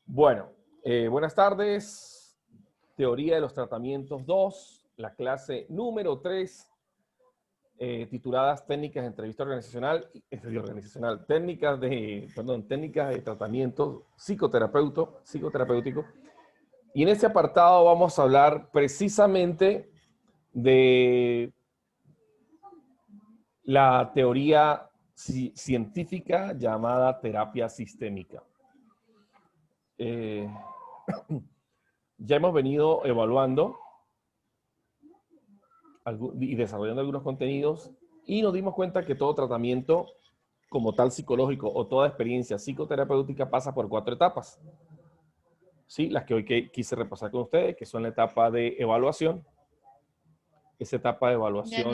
Bueno, buenas tardes. Teoría de los tratamientos 2, la clase número 3, tituladas Técnicas de Entrevista Organizacional, técnicas de tratamiento psicoterapéutico. Y en este apartado vamos a hablar precisamente de la teoría científica llamada terapia sistémica. Ya hemos venido evaluando y desarrollando algunos contenidos y nos dimos cuenta que todo tratamiento como tal psicológico o toda experiencia psicoterapéutica pasa por 4 etapas. ¿Sí? Las que hoy quise repasar con ustedes, que son la etapa de evaluación, esa etapa de evaluación,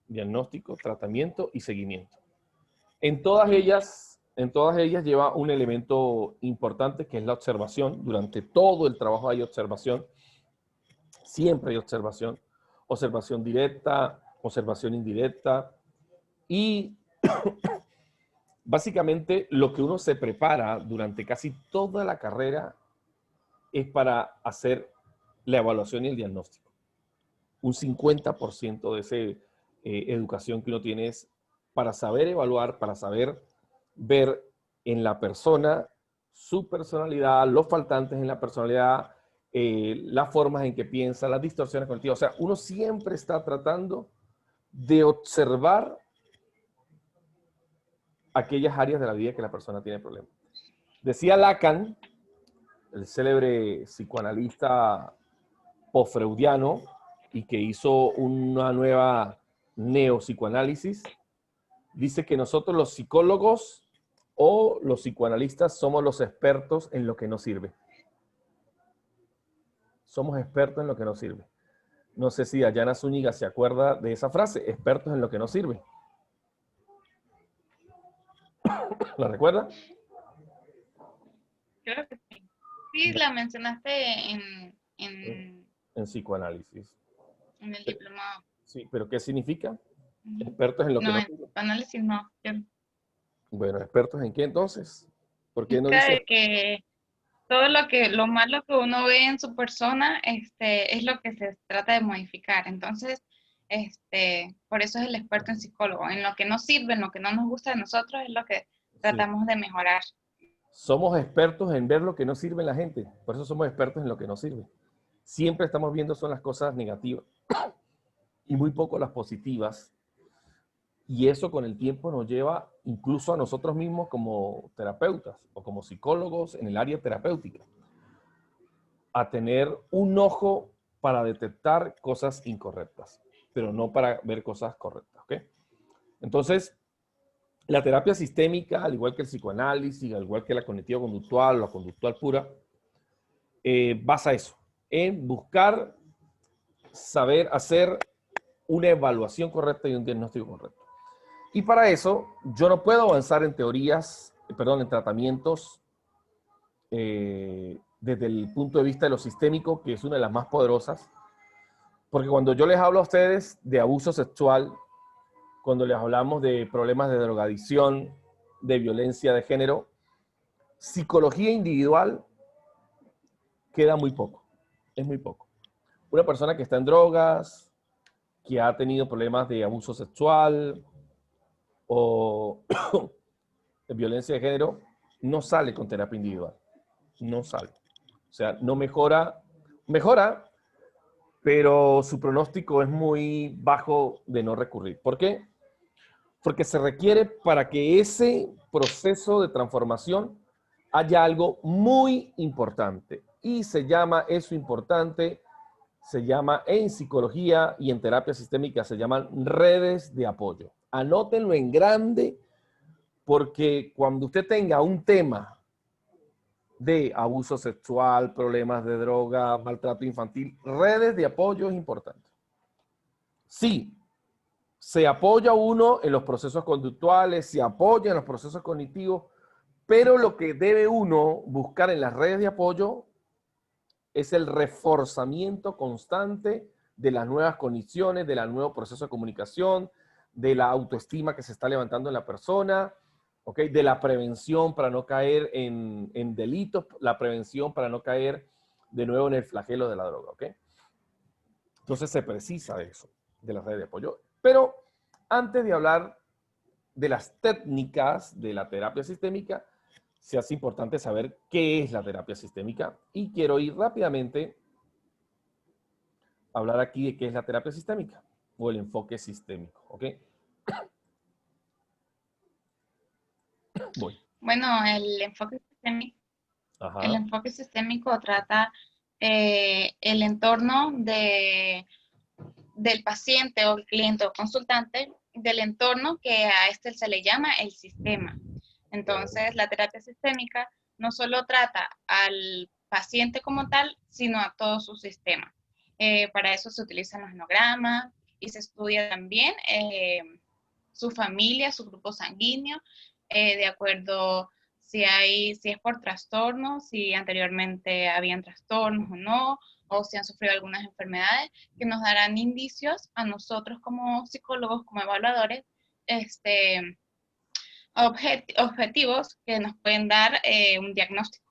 diagnóstico, tratamiento y seguimiento. En todas ellas lleva un elemento importante que es la observación. Durante todo el trabajo hay observación. Siempre hay observación. Observación directa, observación indirecta. Y básicamente lo que uno se prepara durante casi toda la carrera es para hacer la evaluación y el diagnóstico. Un 50% de esa educación que uno tiene es para saber evaluar, para saber ver en la persona su personalidad, los faltantes en la personalidad, las formas en que piensa, las distorsiones cognitivas. O sea, uno siempre está tratando de observar aquellas áreas de la vida que la persona tiene problemas. Decía Lacan, el célebre psicoanalista post-freudiano y que hizo una nueva neopsicoanálisis, dice que nosotros los psicólogos o los psicoanalistas somos los expertos en lo que no sirve. Somos expertos en lo que no sirve. No sé si Dayana Zúñiga se acuerda de esa frase, expertos en lo que no sirve. ¿La recuerda? Creo que sí. Sí, la mencionaste En psicoanálisis. en el diplomado. Sí, pero ¿qué significa? Expertos en lo que No, no en sirve. análisis no. Bueno, ¿expertos en qué entonces? ¿Por qué no Significa dice? de que todo lo malo que uno ve en su persona, es lo que se trata de modificar. Entonces, por eso es el experto en psicólogo. En lo que no sirve, en lo que no nos gusta de nosotros, es lo que Sí. tratamos de mejorar. Somos expertos en ver lo que no sirve en la gente. Por eso somos expertos en lo que no sirve. Siempre estamos viendo son las cosas negativas y muy poco las positivas. Y eso con el tiempo nos lleva incluso a nosotros mismos como terapeutas o como psicólogos en el área terapéutica a tener un ojo para detectar cosas incorrectas, pero no para ver cosas correctas. ¿Ok? Entonces, la terapia sistémica, al igual que el psicoanálisis, al igual que la cognitivo-conductual o la conductual pura, basa eso, en buscar saber hacer una evaluación correcta y un diagnóstico correcto. Y para eso, yo no puedo avanzar en en tratamientos desde el punto de vista de lo sistémico, que es una de las más poderosas, porque cuando yo les hablo a ustedes de abuso sexual, cuando les hablamos de problemas de drogadicción, de violencia de género, psicología individual queda muy poco, es muy poco. Una persona que está en drogas, que ha tenido problemas de abuso sexual o de violencia de género, no sale con terapia individual, no sale. O sea, no mejora, mejora, pero su pronóstico es muy bajo de no recurrir. ¿Por qué? Porque se requiere para que ese proceso de transformación haya algo muy importante. Y se llama eso importante, se llama en psicología y en terapia sistémica, se llaman redes de apoyo. Anótenlo en grande porque cuando usted tenga un tema de abuso sexual, problemas de droga, maltrato infantil, redes de apoyo es importante. Sí, se apoya uno en los procesos conductuales, se apoya en los procesos cognitivos, pero lo que debe uno buscar en las redes de apoyo es el reforzamiento constante de las nuevas condiciones, del nuevo proceso de comunicación, de la autoestima que se está levantando en la persona, ¿ok? De la prevención para no caer en delitos, la prevención para no caer de nuevo en el flagelo de la droga, ¿ok? Entonces se precisa de eso, de la red de apoyo. Pero antes de hablar de las técnicas de la terapia sistémica, se hace importante saber qué es la terapia sistémica. Y quiero ir rápidamente a hablar aquí de qué es la terapia sistémica o el enfoque sistémico, ¿ok? Voy. Bueno, el Ajá. enfoque sistémico trata el entorno del paciente o el cliente o consultante, del entorno que a este se le llama el sistema. Entonces, la terapia sistémica no solo trata al paciente como tal, sino a todo su sistema. Para eso se utilizan los genogramas y se estudia también su familia, su grupo sanguíneo, de acuerdo si es por trastornos, si anteriormente habían trastornos o no, o si han sufrido algunas enfermedades, que nos darán indicios a nosotros como psicólogos, como evaluadores, objetivos que nos pueden dar un diagnóstico.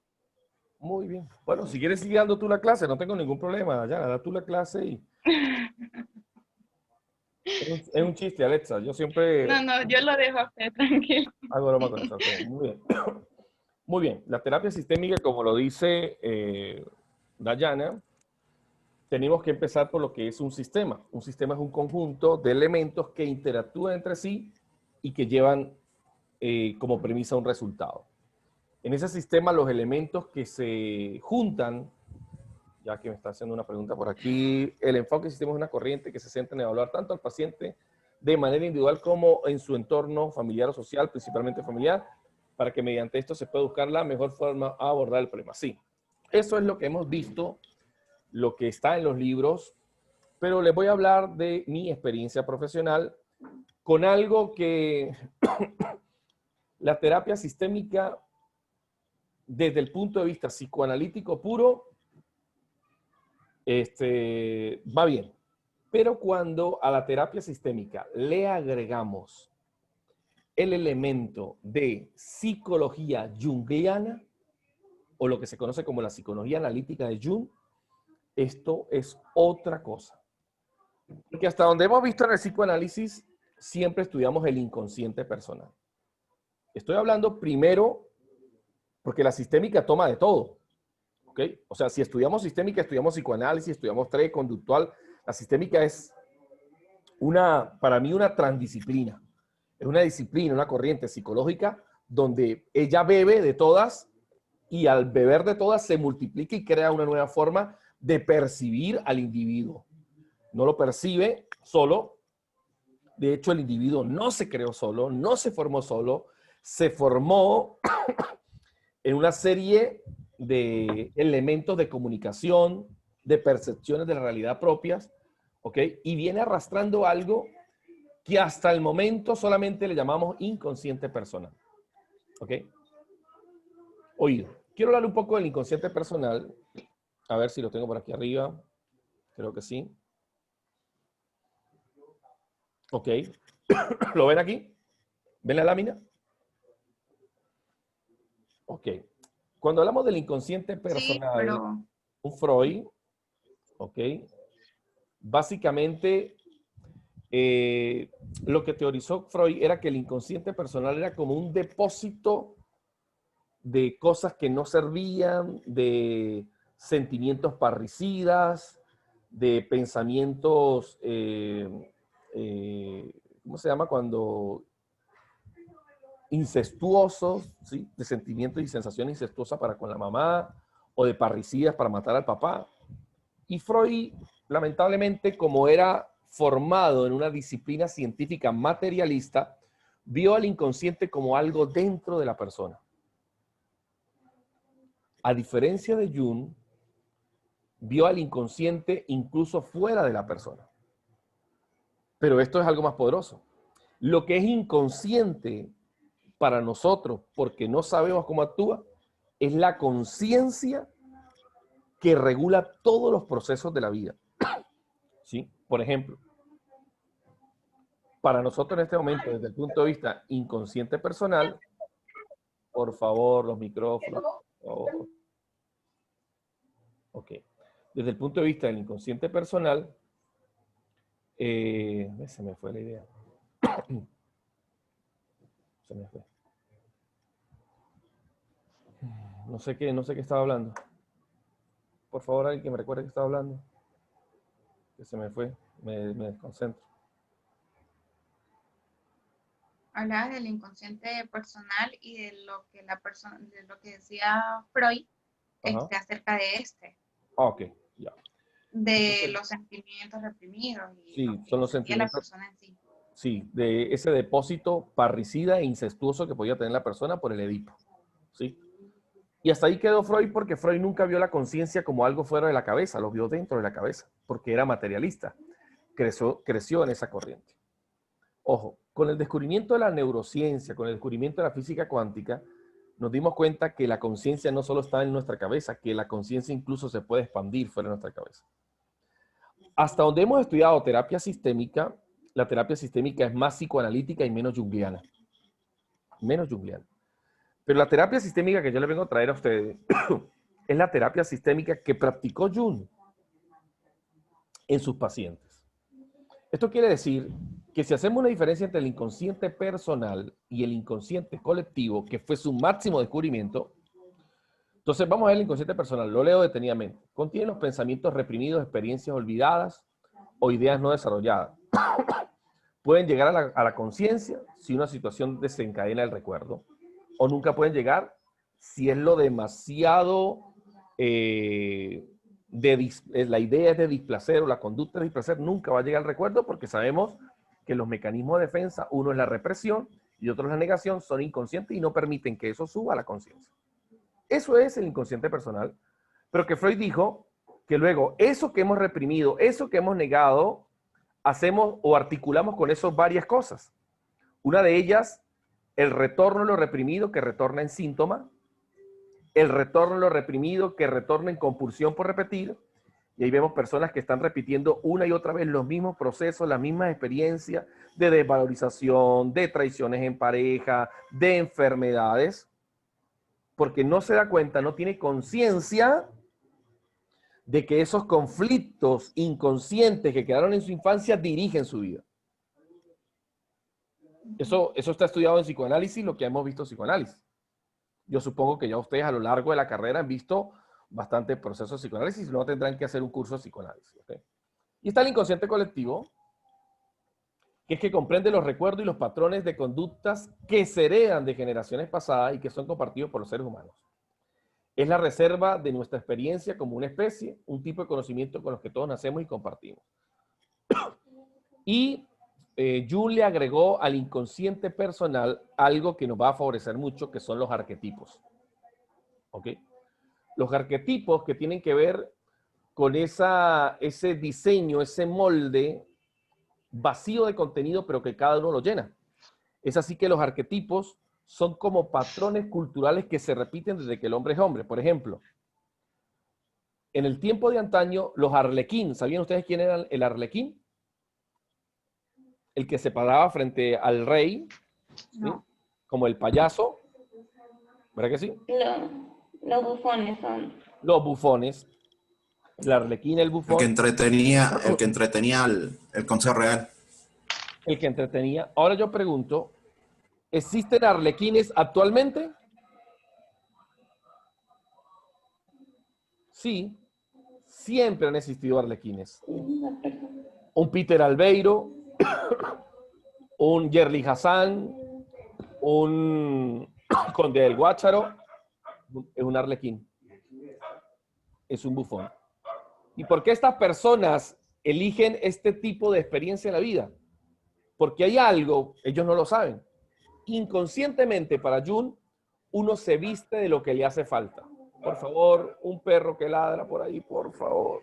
Muy bien. Bueno, si quieres seguir dando tú la clase, no tengo ningún problema. Ya, da tú la clase y... Es un chiste, Alexa. Yo siempre No, yo lo dejo a usted tranquilo. hago broma con eso. Ok, muy bien. Muy bien. La terapia sistémica, como lo dice Dayana, tenemos que empezar por lo que es un sistema. Un sistema es un conjunto de elementos que interactúan entre sí y que llevan como premisa un resultado. En ese sistema, los elementos que se juntan, ya que me está haciendo una pregunta por aquí, el enfoque sistema es una corriente que se centra en evaluar tanto al paciente de manera individual como en su entorno familiar o social, principalmente familiar, para que mediante esto se pueda buscar la mejor forma a abordar el problema. Sí, eso es lo que hemos visto, lo que está en los libros, pero les voy a hablar de mi experiencia profesional con algo que la terapia sistémica, desde el punto de vista psicoanalítico puro, va bien. Pero cuando a la terapia sistémica le agregamos el elemento de psicología junguiana, o lo que se conoce como la psicología analítica de Jung, esto es otra cosa. Porque hasta donde hemos visto en el psicoanálisis, siempre estudiamos el inconsciente personal. Estoy hablando primero porque la sistémica toma de todo. ¿Ok? O sea, si estudiamos sistémica, estudiamos psicoanálisis, estudiamos TRE, conductual. La sistémica es para mí, una transdisciplina. Es una disciplina, una corriente psicológica donde ella bebe de todas y al beber de todas se multiplica y crea una nueva forma de percibir al individuo. No lo percibe solo. De hecho, el individuo no se creó solo, no se formó solo, se formó en una serie de elementos de comunicación, de percepciones de la realidad propias, ¿ok? Y viene arrastrando algo que hasta el momento solamente le llamamos inconsciente personal, ¿ok? Oído. Quiero hablar un poco del inconsciente personal. A ver si lo tengo por aquí arriba. Creo que sí. Ok. ¿Lo ven aquí? ¿Ven la lámina? Ok. Cuando hablamos del inconsciente Sí, personal, pero un Freud, ok, básicamente lo que teorizó Freud era que el inconsciente personal era como un depósito de cosas que no servían, de sentimientos parricidas, de pensamientos, ¿cómo se llama? Cuando incestuosos, ¿sí? De sentimientos y sensaciones incestuosas para con la mamá o de parricidas para matar al papá. Y Freud, lamentablemente, como era formado en una disciplina científica materialista, vio al inconsciente como algo dentro de la persona. A diferencia de Jung, vio al inconsciente incluso fuera de la persona. Pero esto es algo más poderoso. Lo que es inconsciente para nosotros, porque no sabemos cómo actúa, es la conciencia que regula todos los procesos de la vida. ¿Sí? Por ejemplo, para nosotros en este momento, desde el punto de vista inconsciente personal, Por favor, los micrófonos. Por favor. Ok. Desde el punto de vista del inconsciente personal, se me fue la idea. Se me fue. No sé qué estaba hablando. Por favor, alguien que me recuerde que estaba hablando. Que se me fue. Me desconcentro. Hablabas del inconsciente personal y de lo que la persona, de lo que decía Freud, acerca de Ok, ya. de Entonces, los sentimientos reprimidos y sí, lo que son los sentía la sentimientos. persona en sí. Sí, de ese depósito parricida e incestuoso que podía tener la persona por el Edipo. ¿Sí? Y hasta ahí quedó Freud porque Freud nunca vio la conciencia como algo fuera de la cabeza, lo vio dentro de la cabeza, porque era materialista. Creció en esa corriente. Ojo, con el descubrimiento de la neurociencia, con el descubrimiento de la física cuántica, nos dimos cuenta que la conciencia no solo está en nuestra cabeza, que la conciencia incluso se puede expandir fuera de nuestra cabeza. Hasta donde hemos estudiado terapia sistémica, la terapia sistémica es más psicoanalítica y menos junguiana. Menos junguiana. Pero la terapia sistémica que yo le vengo a traer a ustedes es la terapia sistémica que practicó Jung en sus pacientes. Esto quiere decir que si hacemos una diferencia entre el inconsciente personal y el inconsciente colectivo, que fue su máximo descubrimiento, entonces vamos a ver el inconsciente personal, lo leo detenidamente. Contiene los pensamientos reprimidos, experiencias olvidadas o ideas no desarrolladas. Pueden llegar a la conciencia si una situación desencadena el recuerdo, o nunca pueden llegar si es lo demasiado, la idea es de displacer o la conducta de displacer, nunca va a llegar al recuerdo porque sabemos que los mecanismos de defensa, uno es la represión y otro es la negación, son inconscientes y no permiten que eso suba a la conciencia. Eso es el inconsciente personal, pero que Freud dijo que luego eso que hemos reprimido, eso que hemos negado, hacemos o articulamos con eso varias cosas. Una de ellas, el retorno a lo reprimido que retorna en síntoma, el retorno a lo reprimido que retorna en compulsión por repetir, y ahí vemos personas que están repitiendo una y otra vez los mismos procesos, las mismas experiencias de desvalorización, de traiciones en pareja, de enfermedades, porque no se da cuenta, no tiene conciencia de que esos conflictos inconscientes que quedaron en su infancia dirigen su vida. Eso está estudiado en psicoanálisis, lo que hemos visto en psicoanálisis. Yo supongo que ya ustedes a lo largo de la carrera han visto bastante procesos de psicoanálisis, no tendrán que hacer un curso de psicoanálisis. ¿Okay? Y está el inconsciente colectivo, que es que comprende los recuerdos y los patrones de conductas que se heredan de generaciones pasadas y que son compartidos por los seres humanos. Es la reserva de nuestra experiencia como una especie, un tipo de conocimiento con los que todos nacemos y compartimos. Y Jung le agregó al inconsciente personal algo que nos va a favorecer mucho, que son los arquetipos. ¿Ok? Los arquetipos que tienen que ver con ese diseño, ese molde vacío de contenido, pero que cada uno lo llena. Es así que los arquetipos son como patrones culturales que se repiten desde que el hombre es hombre. Por ejemplo, en el tiempo de antaño, los arlequín, ¿sabían ustedes quién era el arlequín? El que se paraba frente al rey, no. ¿Sí? Como el payaso, ¿verdad que sí? Los bufones son. Los bufones, el arlequín, el bufón. El que entretenía el Consejo Real. El que entretenía. Ahora yo pregunto, ¿existen arlequines actualmente? Sí, siempre han existido arlequines. Un Peter Albeiro, un Yerli Hassan, un Conde del Guácharo, es un arlequín. Es un bufón. ¿Y por qué estas personas eligen este tipo de experiencia en la vida? Porque hay algo, ellos no lo saben. Inconscientemente para Jung, uno se viste de lo que le hace falta. Por favor, un perro que ladra por ahí, por favor.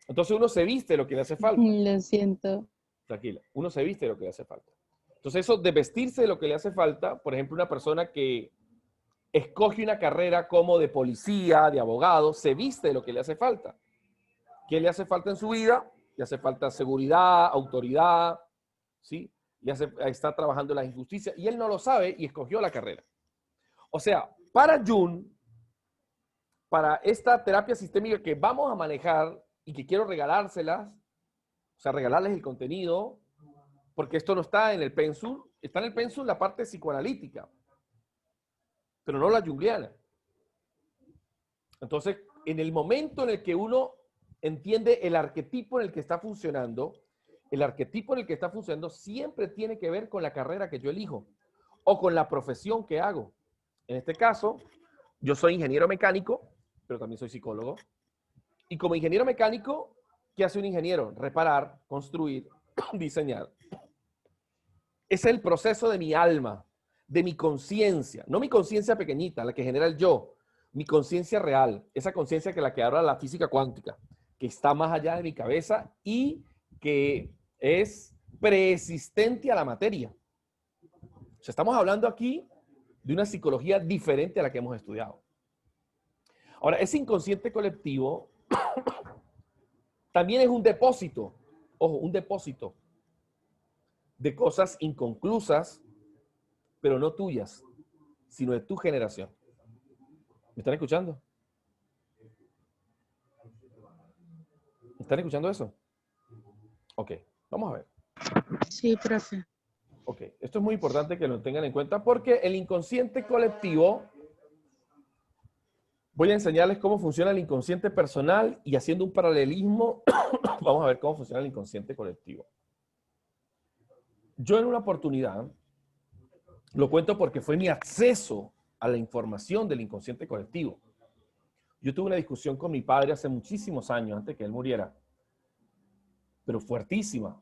Entonces uno se viste de lo que le hace falta. Lo siento. Tranquila, uno se viste de lo que le hace falta. Entonces eso de vestirse de lo que le hace falta, por ejemplo, una persona que escoge una carrera como de policía, de abogado, se viste de lo que le hace falta. ¿Qué le hace falta en su vida? Le hace falta seguridad, autoridad, ¿sí? está trabajando la injusticia y él no lo sabe y escogió la carrera. O sea, para Jung, para esta terapia sistémica que vamos a manejar y que quiero regalárselas, o sea, regalarles el contenido, porque esto no está en el pensum, está en el pensum la parte psicoanalítica, pero no la junguiana. Entonces, en el momento en el que uno entiende el arquetipo en el que está funcionando, el arquetipo en el que está funcionando siempre tiene que ver con la carrera que yo elijo o con la profesión que hago. En este caso, yo soy ingeniero mecánico, pero también soy psicólogo. Y como ingeniero mecánico, ¿qué hace un ingeniero? Reparar, construir, diseñar. Ese es el proceso de mi alma, de mi conciencia, no mi conciencia pequeñita, la que genera el yo, mi conciencia real, esa conciencia que la que habla la física cuántica, que está más allá de mi cabeza y que es preexistente a la materia. O sea, estamos hablando aquí de una psicología diferente a la que hemos estudiado. Ahora, ese inconsciente colectivo también es un depósito, ojo, un depósito de cosas inconclusas, pero no tuyas, sino de tu generación. ¿Me están escuchando? ¿Me están escuchando eso? Ok, vamos a ver. Sí, profe. Ok, esto es muy importante que lo tengan en cuenta porque el inconsciente colectivo, voy a enseñarles cómo funciona el inconsciente personal y haciendo un paralelismo, vamos a ver cómo funciona el inconsciente colectivo. Yo en una oportunidad, lo cuento porque fue mi acceso a la información del inconsciente colectivo. Yo tuve una discusión con mi padre hace muchísimos años, antes que él muriera, pero fuertísima.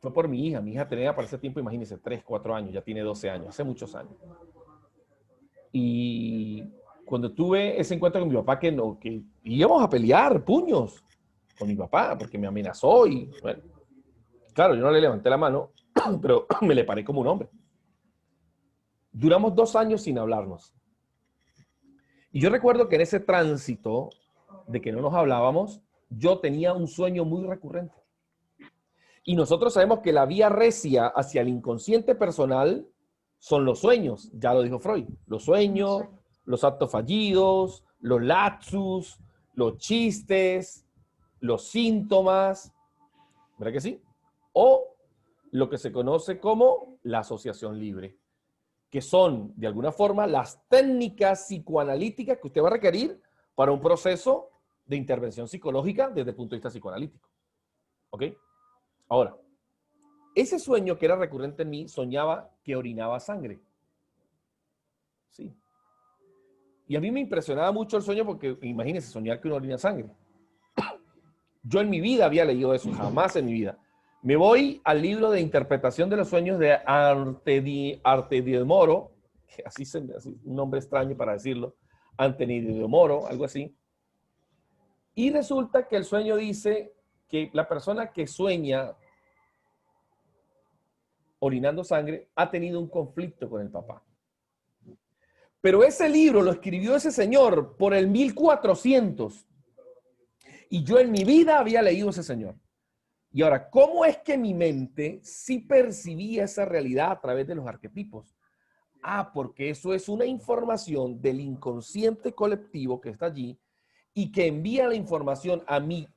Fue por mi hija. Mi hija tenía para ese tiempo, imagínense, 3, 4 años, ya tiene 12 años, hace muchos años. Y cuando tuve ese encuentro con mi papá, que íbamos a pelear puños con mi papá, porque me amenazó y, bueno, claro, yo no le levanté la mano, pero me le paré como un hombre. Duramos 2 años sin hablarnos. Y yo recuerdo que en ese tránsito de que no nos hablábamos, yo tenía un sueño muy recurrente. Y nosotros sabemos que la vía recia hacia el inconsciente personal son los sueños, ya lo dijo Freud. Los sueños, los actos fallidos, los lapsus, los chistes, los síntomas, ¿verdad que sí? O lo que se conoce como la asociación libre, que son, de alguna forma, las técnicas psicoanalíticas que usted va a requerir para un proceso de intervención psicológica desde el punto de vista psicoanalítico. ¿Ok? Ahora, ese sueño que era recurrente en mí, soñaba que orinaba sangre. Sí. Y a mí me impresionaba mucho el sueño porque, imagínense, soñar que uno orina sangre. Yo en mi vida había leído eso, jamás en mi vida. Me voy al libro de interpretación de los sueños de Arte de Moro, que así un nombre extraño para decirlo, Anthony de Moro, algo así. Y resulta que el sueño dice que la persona que sueña orinando sangre ha tenido un conflicto con el papá. Pero ese libro lo escribió ese señor por el 1400. Y yo en mi vida había leído ese señor. Y ahora, ¿cómo es que mi mente sí percibía esa realidad a través de los arquetipos? Ah, porque eso es una información del inconsciente colectivo que está allí y que envía la información a mi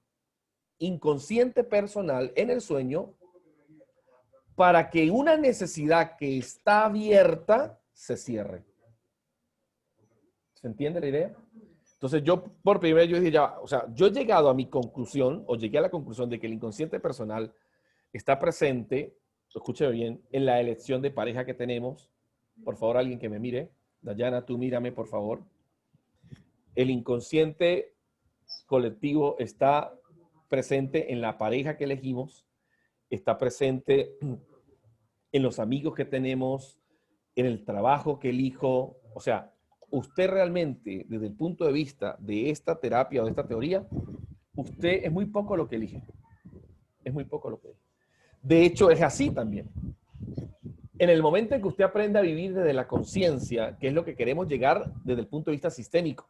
inconsciente personal en el sueño para que una necesidad que está abierta se cierre. ¿Se entiende la idea? Entonces yo por primera vez yo dije ya, o sea, yo he llegado a mi conclusión o llegué a la conclusión de que el inconsciente personal está presente, escúcheme bien, en la elección de pareja que tenemos. Por favor, alguien que me mire. Dayana, tú mírame, por favor. El inconsciente colectivo está presente en la pareja que elegimos, está presente en los amigos que tenemos, en el trabajo que elijo. O sea, usted realmente, desde el punto de vista de esta terapia o de esta teoría, usted es muy poco lo que elige. Es muy poco lo que elige. De hecho, es así también. En el momento en que usted aprende a vivir desde la conciencia, que es lo que queremos llegar desde el punto de vista sistémico.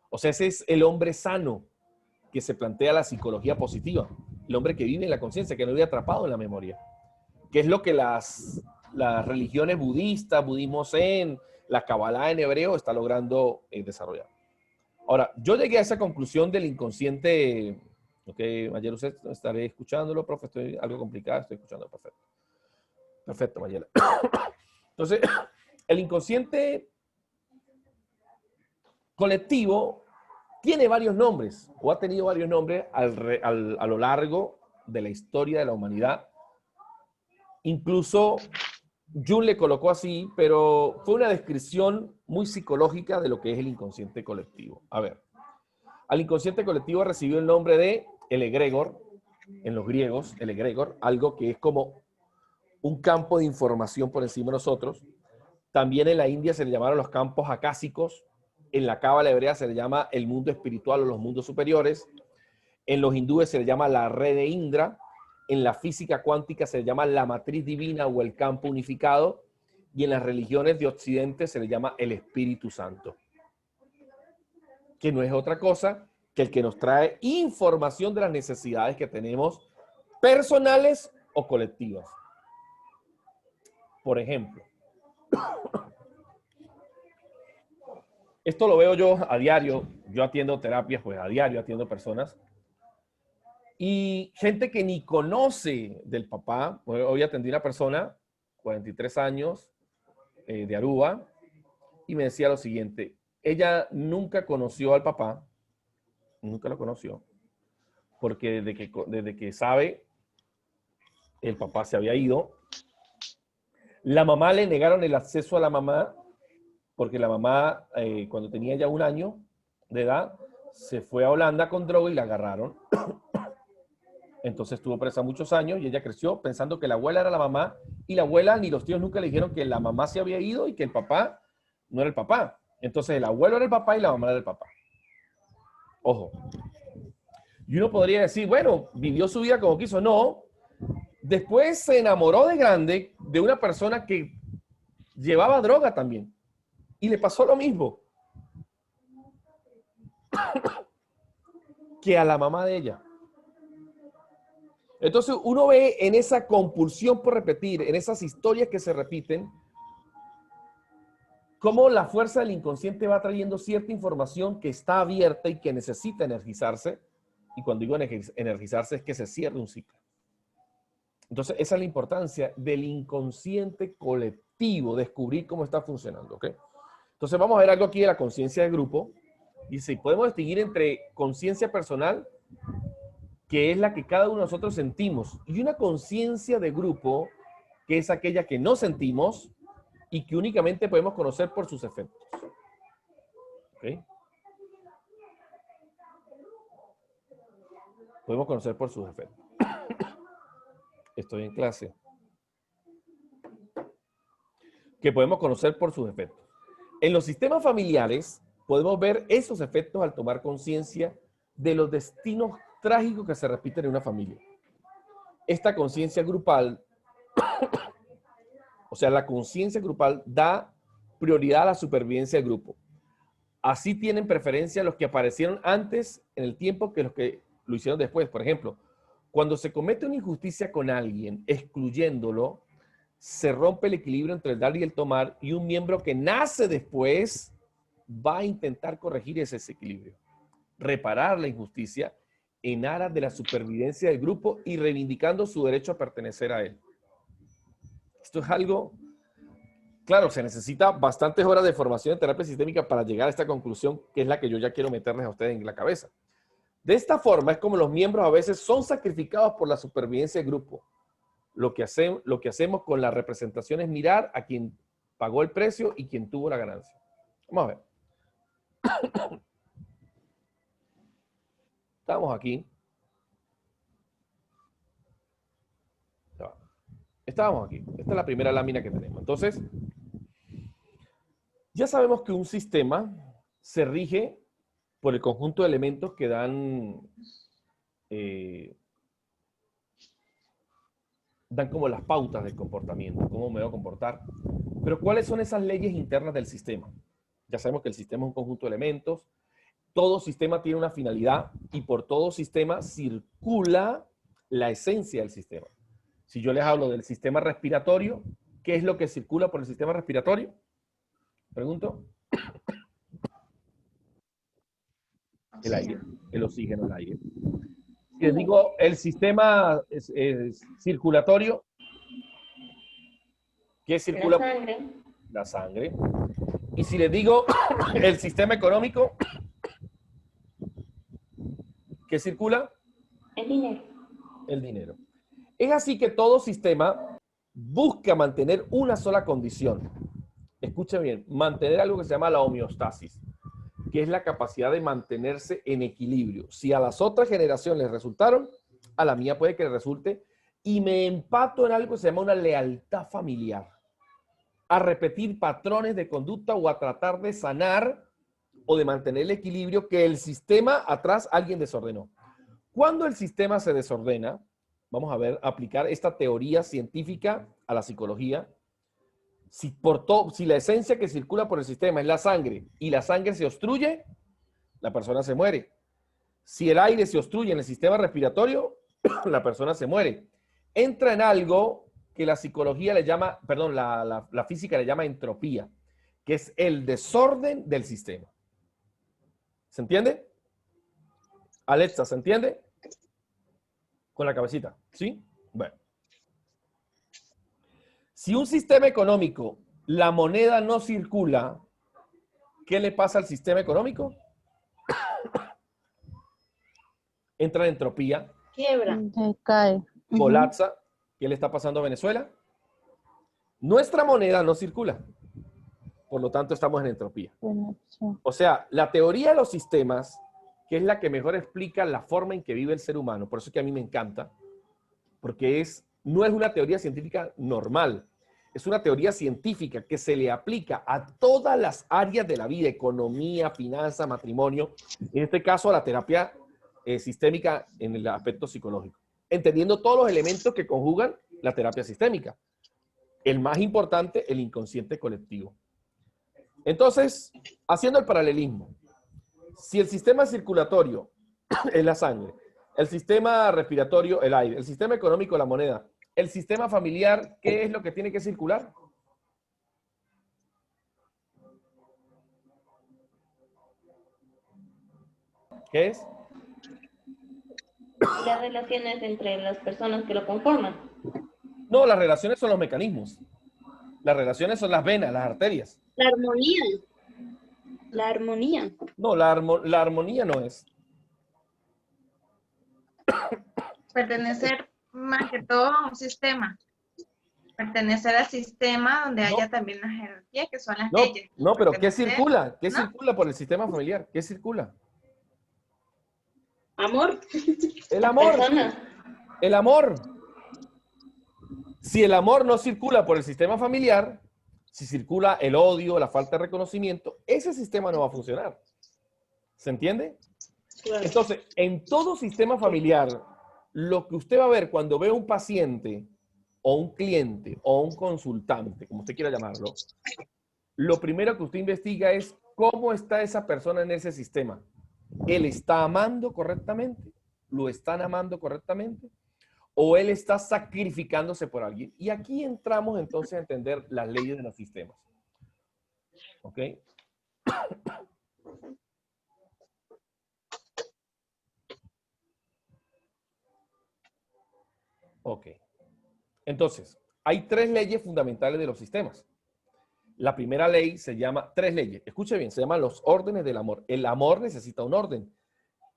O sea, ese es el hombre sano que se plantea la psicología positiva. El hombre que vive en la conciencia, que no vive atrapado en la memoria. que es lo que las religiones budistas, budismo zen, la Kabbalah en hebreo está logrando desarrollar. Ahora, yo llegué a esa conclusión del inconsciente. Ok, Mayela, usted estaré escuchándolo, profe, estoy algo complicado, estoy escuchando, perfecto. Perfecto, Mayela. Entonces, el inconsciente colectivo tiene varios nombres, o ha tenido varios nombres a lo largo de la historia de la humanidad. Incluso Jung le colocó así, pero fue una descripción muy psicológica de lo que es el inconsciente colectivo. A ver, al inconsciente colectivo recibió el nombre de el egregor, en los griegos, el egregor, algo que es como un campo de información por encima de nosotros. También en la India se le llamaron los campos acásicos. En la Cábala hebrea se le llama el mundo espiritual o los mundos superiores. En los hindúes se le llama la red de Indra. En la física cuántica se le llama la matriz divina o el campo unificado. Y en las religiones de Occidente se le llama el Espíritu Santo, que no es otra cosa que el que nos trae información de las necesidades que tenemos personales o colectivas. Por ejemplo, esto lo veo yo a diario. Yo atiendo terapias, pues a diario atiendo personas. Y gente que ni conoce del papá. Hoy atendí a una persona, 43 años, de Aruba, y me decía lo siguiente. Ella nunca conoció al papá, nunca lo conoció, porque desde que sabe, el papá se había ido. La mamá le negaron el acceso a la mamá, porque la mamá, cuando tenía ya 1 año de edad, se fue a Holanda con droga y la agarraron. Entonces estuvo presa muchos años y ella creció pensando que la abuela era la mamá, y la abuela ni los tíos nunca le dijeron que la mamá se había ido y que el papá no era el papá. Entonces el abuelo era el papá y la mamá era el papá. Ojo. Y uno podría decir, bueno, vivió su vida como quiso. No. Después se enamoró de grande de una persona que llevaba droga también. Y le pasó lo mismo que a la mamá de ella. Entonces uno ve en esa compulsión por repetir, en esas historias que se repiten, cómo la fuerza del inconsciente va trayendo cierta información que está abierta y que necesita energizarse. Y cuando digo energizarse es que se cierre un ciclo. Entonces esa es la importancia del inconsciente colectivo, descubrir cómo está funcionando, ¿ok? Entonces vamos a ver algo aquí de la conciencia de grupo. Dice, podemos distinguir entre conciencia personal, que es la que cada uno de nosotros sentimos, y una conciencia de grupo, que es aquella que no sentimos y que únicamente podemos conocer por sus efectos. ¿Ok? Podemos conocer por sus efectos. Estoy en clase. Que podemos conocer por sus efectos. En los sistemas familiares podemos ver esos efectos al tomar conciencia de los destinos trágicos que se repiten en una familia. Esta conciencia grupal, o sea, la conciencia grupal da prioridad a la supervivencia del grupo. Así tienen preferencia los que aparecieron antes en el tiempo que los que lo hicieron después. Por ejemplo, cuando se comete una injusticia con alguien, excluyéndolo, se rompe el equilibrio entre el dar y el tomar, y un miembro que nace después va a intentar corregir ese desequilibrio, reparar la injusticia en aras de la supervivencia del grupo y reivindicando su derecho a pertenecer a él. Esto es algo, claro, se necesita bastantes horas de formación en terapia sistémica para llegar a esta conclusión, que es la que yo ya quiero meterles a ustedes en la cabeza. De esta forma es como los miembros a veces son sacrificados por la supervivencia del grupo. Lo que hacemos con la representación es mirar a quien pagó el precio y quien tuvo la ganancia. Vamos a ver. Estamos aquí. Estábamos aquí. Esta es la primera lámina que tenemos. Entonces, ya sabemos que un sistema se rige por el conjunto de elementos que dan como las pautas del comportamiento, cómo me voy a comportar. Pero ¿cuáles son esas leyes internas del sistema? Ya sabemos que el sistema es un conjunto de elementos. Todo sistema tiene una finalidad y por todo sistema circula la esencia del sistema. Si yo les hablo del sistema respiratorio, ¿qué es lo que circula por el sistema respiratorio? Pregunto. El aire, el oxígeno, el aire. Si les digo el sistema circulatorio, ¿qué La circula? sangre, La sangre. Y si les digo el sistema económico, ¿qué circula? el dinero. El dinero. Es así que todo sistema busca mantener una sola condición. Escuchen bien, mantener algo que se llama la homeostasis, que es la capacidad de mantenerse en equilibrio. Si a las otras generaciones les resultaron, a la mía puede que le resulte, y me empato en algo que se llama una lealtad familiar, a repetir patrones de conducta o a tratar de sanar o de mantener el equilibrio que el sistema atrás alguien desordenó. Cuando el sistema se desordena, vamos a ver, aplicar esta teoría científica a la psicología. Si la esencia que circula por el sistema es la sangre y la sangre se obstruye, la persona se muere. Si el aire se obstruye en el sistema respiratorio, la persona se muere. Entra en algo que la psicología le llama, perdón, la física le llama entropía, que es el desorden del sistema. ¿Se entiende? Alexa, ¿se entiende? Con la cabecita, ¿sí? Bueno. Si un sistema económico, la moneda no circula, ¿qué le pasa al sistema económico? Entra en entropía, Quiebra. Se cae. colapsa. ¿Qué le está pasando a Venezuela? Nuestra moneda no circula. Por lo tanto, estamos en entropía. O sea, la teoría de los sistemas, que es la que mejor explica la forma en que vive el ser humano, por eso es que a mí me encanta, porque no es una teoría científica normal, es una teoría científica que se le aplica a todas las áreas de la vida, economía, finanzas, matrimonio, en este caso a la terapia sistémica en el aspecto psicológico, entendiendo todos los elementos que conjugan la terapia sistémica. El más importante, el inconsciente colectivo. Entonces, haciendo el paralelismo, si el sistema circulatorio es la sangre, el sistema respiratorio, el aire, el sistema económico, la moneda, el sistema familiar, ¿qué es lo que tiene que circular? ¿Qué es? Las relaciones entre las personas que lo conforman. No, las relaciones son los mecanismos. Las relaciones son las venas, las arterias. La armonía. La armonía. No, la armonía no es. Pertenecer más que todo a un sistema. Pertenecer al sistema donde haya también la jerarquía, que son las leyes. No, pero ¿qué Pertenecer- circula? ¿Qué ¿no? circula por el sistema familiar? ¿Qué circula? Amor. El amor. Personas. El amor. Si el amor no circula por el sistema familiar, si circula el odio, la falta de reconocimiento, ese sistema no va a funcionar. ¿Se entiende? Claro. Entonces, en todo sistema familiar, lo que usted va a ver cuando ve a un paciente o un cliente o un consultante, como usted quiera llamarlo, lo primero que usted investiga es cómo está esa persona en ese sistema. ¿Él está amando correctamente? ¿Lo están amando correctamente? ¿O él está sacrificándose por alguien? Y aquí entramos entonces a entender las leyes de los sistemas. ¿Ok? Ok. Entonces, hay tres leyes fundamentales de los sistemas. La primera ley se llama, tres leyes, escuche bien, se llaman los órdenes del amor. El amor necesita un orden.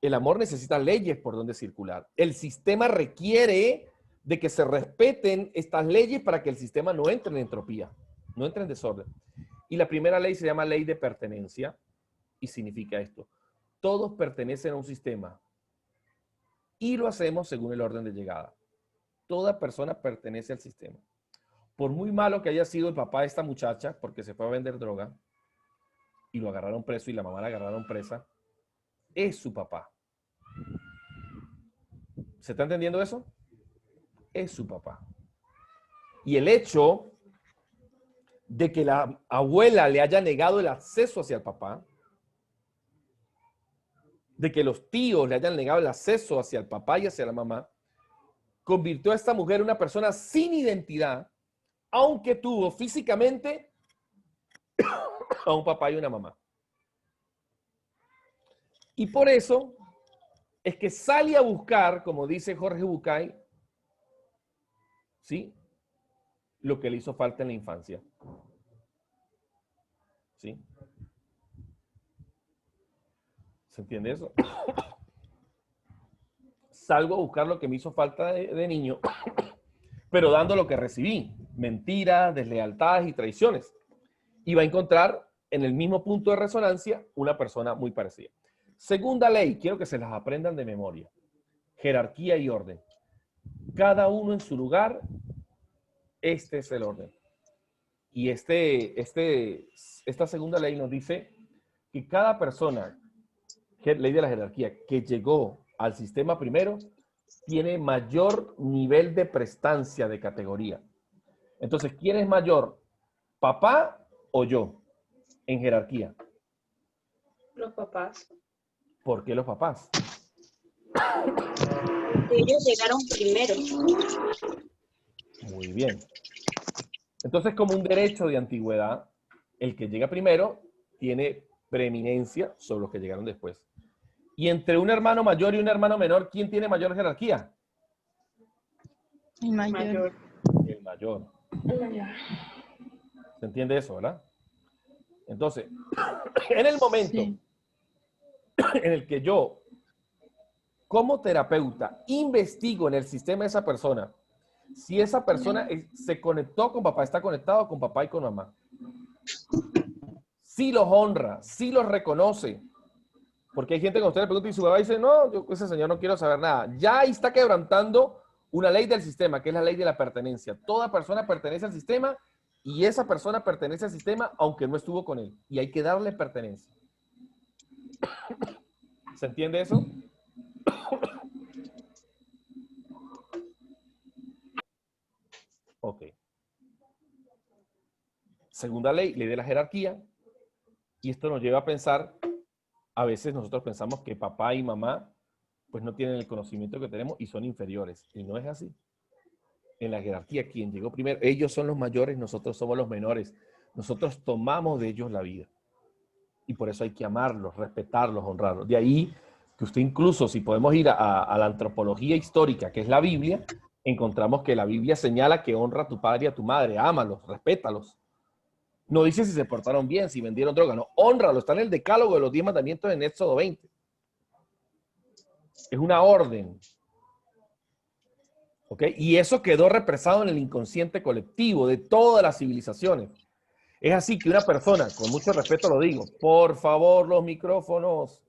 El amor necesita leyes por donde circular. El sistema requiere de que se respeten estas leyes para que el sistema no entre en entropía, no entre en desorden. Y la primera ley se llama ley de pertenencia y significa esto. Todos pertenecen a un sistema y lo hacemos según el orden de llegada. Toda persona pertenece al sistema. Por muy malo que haya sido el papá de esta muchacha, porque se fue a vender droga, y lo agarraron preso y la mamá la agarraron presa, es su papá. ¿Se está entendiendo eso? Es su papá. Y el hecho de que la abuela le haya negado el acceso hacia el papá, de que los tíos le hayan negado el acceso hacia el papá y hacia la mamá, convirtió a esta mujer en una persona sin identidad, aunque tuvo físicamente a un papá y una mamá. Y por eso es que sale a buscar, como dice Jorge Bucay, ¿sí?, lo que le hizo falta en la infancia. ¿Sí? ¿Se entiende eso? Salgo a buscar lo que me hizo falta de niño, pero dando lo que recibí: mentiras, deslealtades y traiciones. Y va a encontrar en el mismo punto de resonancia una persona muy parecida. Segunda ley, quiero que se las aprendan de memoria: jerarquía y orden. Cada uno en su lugar, este es el orden. Y esta segunda ley nos dice que cada persona, ley de la jerarquía, que llegó al sistema primero, tiene mayor nivel de prestancia de categoría. Entonces, ¿quién es mayor? ¿Papá o yo? En jerarquía. Los papás. ¿Por qué los papás? Ellos llegaron primero. Muy bien. Entonces, como un derecho de antigüedad, el que llega primero tiene preeminencia sobre los que llegaron después. Y entre un hermano mayor y un hermano menor, ¿quién tiene mayor jerarquía? El mayor. Mayor. El mayor. El mayor. ¿Se entiende eso, verdad? Entonces, en el momento Sí. en el que yo, como terapeuta, investigo en el sistema de esa persona, si esa persona se conectó con papá, está conectado con papá y con mamá, si los honra, si los reconoce, porque hay gente que usted le pregunta y su papá dice, no, yo ese señor no quiero saber nada. Ya ahí está quebrantando una ley del sistema, que es la ley de la pertenencia. Toda persona pertenece al sistema y esa persona pertenece al sistema aunque no estuvo con él. Y hay que darle pertenencia. ¿Se entiende eso? Ok. Segunda ley, ley de la jerarquía. Y esto nos lleva a pensar, a veces nosotros pensamos que papá y mamá pues no tienen el conocimiento que tenemos y son inferiores. Y no es así. En la jerarquía, quien llegó primero, ellos son los mayores, nosotros somos los menores. Nosotros tomamos de ellos la vida. Y por eso hay que amarlos, respetarlos, honrarlos. De ahí que usted incluso, si podemos ir a la antropología histórica, que es la Biblia, encontramos que la Biblia señala que honra a tu padre y a tu madre, ámalos, respétalos. No dice si se portaron bien, si vendieron droga, no, hónralo, está en el decálogo de los 10 mandamientos en Éxodo 20. Es una orden. ¿Ok? Y eso quedó represado en el inconsciente colectivo de todas las civilizaciones. Es así que una persona, con mucho respeto lo digo, por favor, los micrófonos.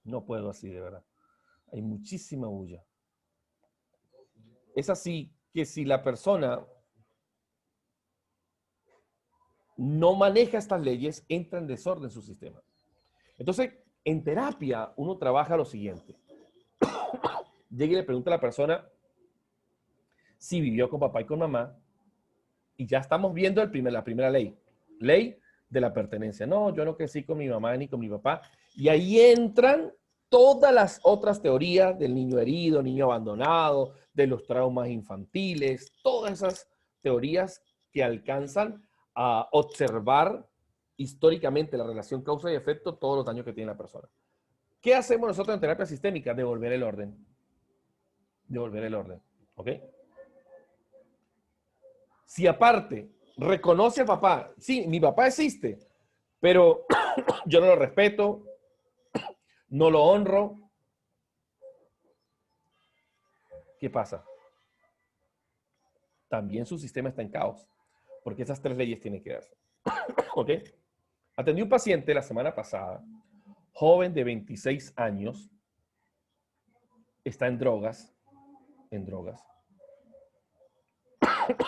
No puedo así, de verdad. Hay muchísima bulla. Es así que si la persona no maneja estas leyes, entra en desorden su sistema. Entonces, en terapia, uno trabaja lo siguiente. Llega y le pregunta a la persona si vivió con papá y con mamá, y ya estamos viendo la primera ley. Ley de la pertenencia. No, yo no crecí con mi mamá ni con mi papá. Y ahí entran todas las otras teorías del niño herido, niño abandonado, de los traumas infantiles, todas esas teorías que alcanzan a observar históricamente la relación causa y efecto, todos los daños que tiene la persona. ¿Qué hacemos nosotros en terapia sistémica? Devolver el orden. Devolver el orden. ¿Ok? Si aparte reconoce al papá, sí, mi papá existe, pero yo no lo respeto, no lo honro, ¿qué pasa? También su sistema está en caos, porque esas tres leyes tienen que darse. ¿Ok? Atendí un paciente la semana pasada, joven de 26 años, está en drogas,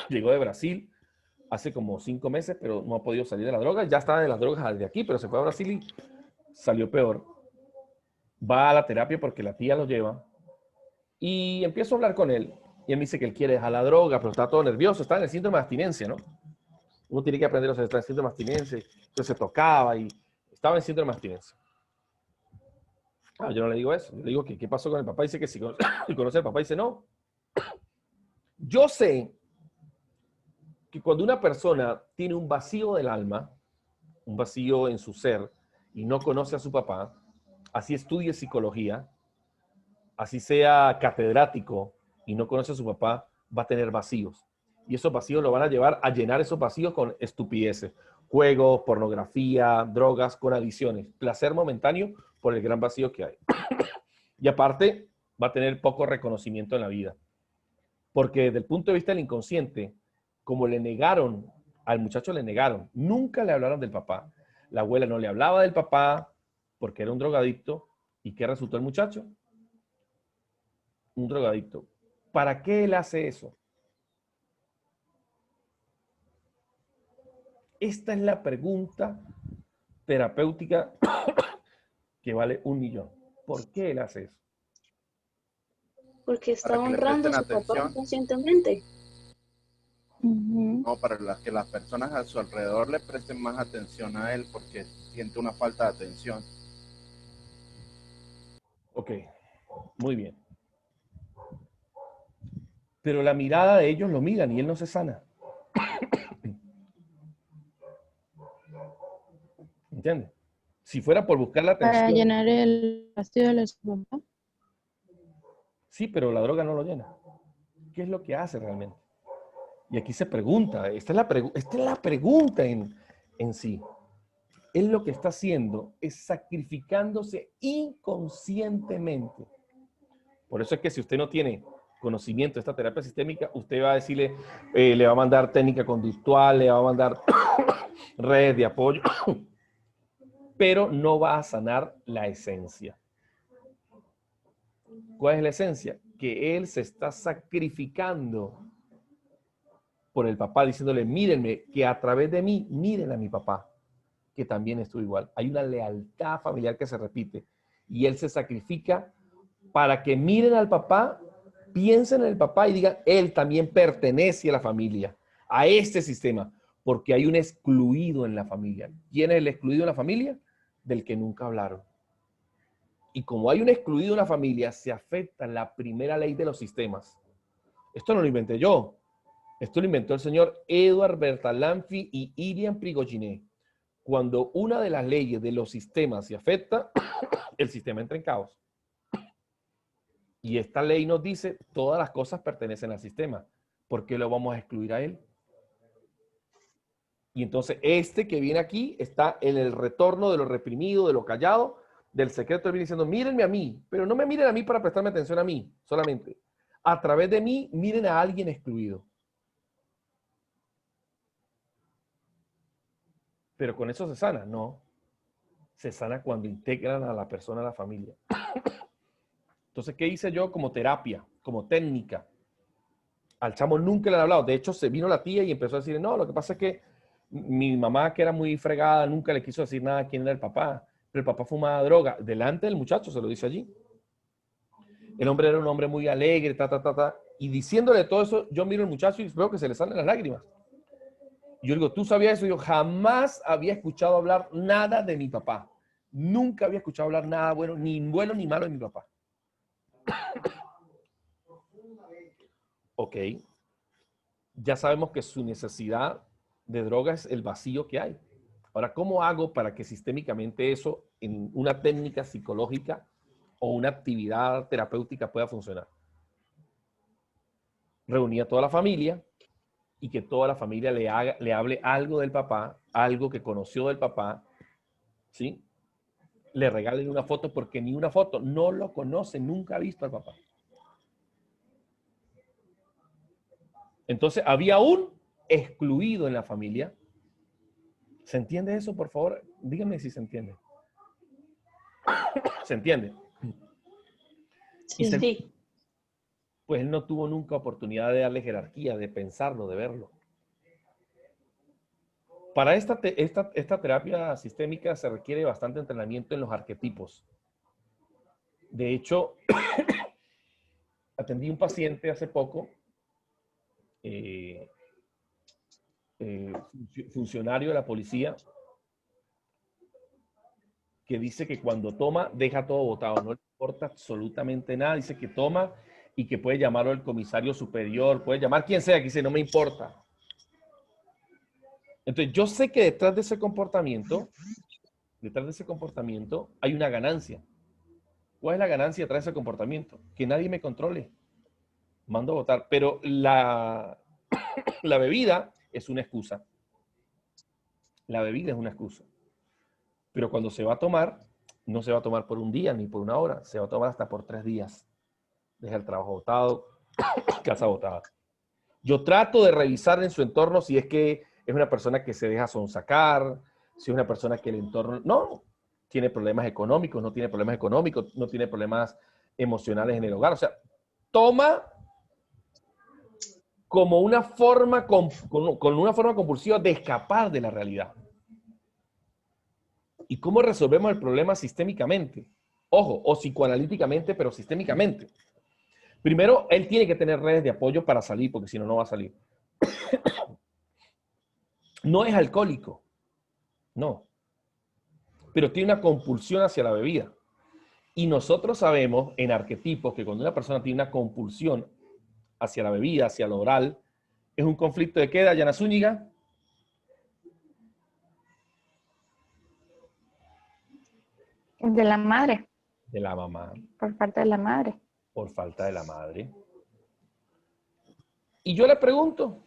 llegó de Brasil hace como 5 meses, pero no ha podido salir de la droga, ya está de las drogas desde aquí, pero se fue a Brasil y salió peor. Va a la terapia porque la tía lo lleva y empiezo a hablar con él y él me dice que él quiere dejar la droga, pero está todo nervioso, está en el síndrome de abstinencia, ¿no? Uno tiene que aprender a estar en el síndrome de abstinencia, entonces se tocaba y estaba en el síndrome de abstinencia. Ah, yo no le digo eso. Yo le digo que qué pasó con el papá. Dice que si conoce, si conoce al papá, dice no. Yo sé que cuando una persona tiene un vacío del alma, un vacío en su ser, y no conoce a su papá, así estudie psicología, así sea catedrático y no conoce a su papá, va a tener vacíos. Y esos vacíos lo van a llevar a llenar esos vacíos con estupideces. Juegos, pornografía, drogas, con adicciones. Placer momentáneo por el gran vacío que hay. Y aparte, va a tener poco reconocimiento en la vida. Porque desde el punto de vista del inconsciente, como le negaron, al muchacho le negaron, nunca le hablaron del papá. La abuela no le hablaba del papá porque era un drogadicto. ¿Y qué resultó el muchacho? Un drogadicto. ¿Para qué él hace eso? Esta es la pregunta terapéutica que vale 1.000.000. ¿Por qué él hace eso? Porque está Para que le honrando a presten su papá atención, conscientemente. Ujú. no para que las personas a su alrededor le presten más atención a él porque siente una falta de atención. Ok, muy bien. Pero la mirada de ellos lo miran y él no se sana. ¿Entiendes? Si fuera por buscar la Para atención, llenar el vacío de su papá. sí, pero la droga no lo llena. ¿Qué es lo que hace realmente? Y aquí se pregunta, esta es la pregunta en sí. Él lo que está haciendo es sacrificándose inconscientemente. Por eso es que si usted no tiene conocimiento de esta terapia sistémica, usted va a decirle, le va a mandar técnica conductual, le va a mandar redes de apoyo, pero no va a sanar la esencia. ¿Cuál es la esencia? Que él se está sacrificando por el papá, diciéndole, mírenme, que a través de mí, miren a mi papá, que también estuvo igual. Hay una lealtad familiar que se repite y él se sacrifica para que miren al papá, piensen en el papá y digan, él también pertenece a la familia, a este sistema, porque hay un excluido en la familia. ¿Quién es el excluido en la familia? Del que nunca hablaron. Y como hay un excluido en la familia, se afecta la primera ley de los sistemas. Esto no lo inventé yo. Esto lo inventó el señor Edward Bertalanffy y Irian Prigogine. Cuando una de las leyes de los sistemas se afecta, el sistema entra en caos. Y esta ley nos dice, todas las cosas pertenecen al sistema. ¿Por qué lo vamos a excluir a él? Y entonces este que viene aquí está en el retorno de lo reprimido, de lo callado, del secreto. Él viene diciendo, mírenme a mí, pero no me miren a mí para prestarme atención a mí solamente. A través de mí, miren a alguien excluido. Pero con eso se sana, no. Se sana cuando integran a la persona a la familia. Entonces, ¿qué hice yo como terapia, como técnica? Al chamo nunca le han hablado. De hecho, se vino la tía y empezó a decir, no, lo que pasa es que mi mamá, que era muy fregada, nunca le quiso decir nada a quién era el papá. Pero el papá fumaba droga. Delante del muchacho se lo dice allí. El hombre era un hombre muy alegre, Y diciéndole todo eso, yo miro al muchacho y veo que se le salen las lágrimas. Y yo digo, ¿tú sabías eso? Yo jamás había escuchado hablar nada de mi papá. Nunca había escuchado hablar nada bueno ni malo de mi papá. Ok. Ya sabemos que su necesidad de droga es el vacío que hay. Ahora, ¿cómo hago para que sistémicamente eso en una técnica psicológica o una actividad terapéutica pueda funcionar? Reunir a toda la familia y que toda la familia le hable algo del papá, algo que conoció del papá, ¿sí? Le regalen una foto porque ni una foto, no lo conoce, nunca ha visto al papá. Entonces, había un excluido en la familia. ¿Se entiende eso, por favor? Díganme si se entiende. ¿Se entiende? Sí. Sí. Pues él no tuvo nunca oportunidad de darle jerarquía, de pensarlo, de verlo. Para esta terapia sistémica se requiere bastante entrenamiento en los arquetipos. De hecho, atendí un paciente hace poco, funcionario de la policía, que dice que cuando toma deja todo botado, no le importa absolutamente nada, dice que toma y que puede llamarlo el comisario superior, puede llamar quien sea, que dice no me importa. Entonces yo sé que detrás de ese comportamiento hay una ganancia. ¿Cuál es la ganancia detrás de ese comportamiento? Que nadie me controle. Mando a votar, pero la bebida es una excusa. La bebida es una excusa. Pero cuando se va a tomar, no se va a tomar por un día ni por una hora, se va a tomar hasta por 3 días. Deja el trabajo botado, casa botada. Yo trato de revisar en su entorno si es que es una persona que se deja sonsacar, si es una persona que el entorno no tiene problemas económicos, no tiene problemas económicos, no tiene problemas emocionales en el hogar. O sea, toma como una forma, con una forma compulsiva de escapar de la realidad. ¿Y cómo resolvemos el problema sistémicamente? Ojo, o psicoanalíticamente, pero sistémicamente. Primero, él tiene que tener redes de apoyo para salir, porque si no, no va a salir. No es alcohólico, no. Pero tiene una compulsión hacia la bebida. Y nosotros sabemos en arquetipos que cuando una persona tiene una compulsión hacia la bebida, hacia lo oral, es un conflicto de qué, Dayana Zúñiga. De la madre, De la mamá, por parte de la madre. por falta de la madre. Y yo le pregunto,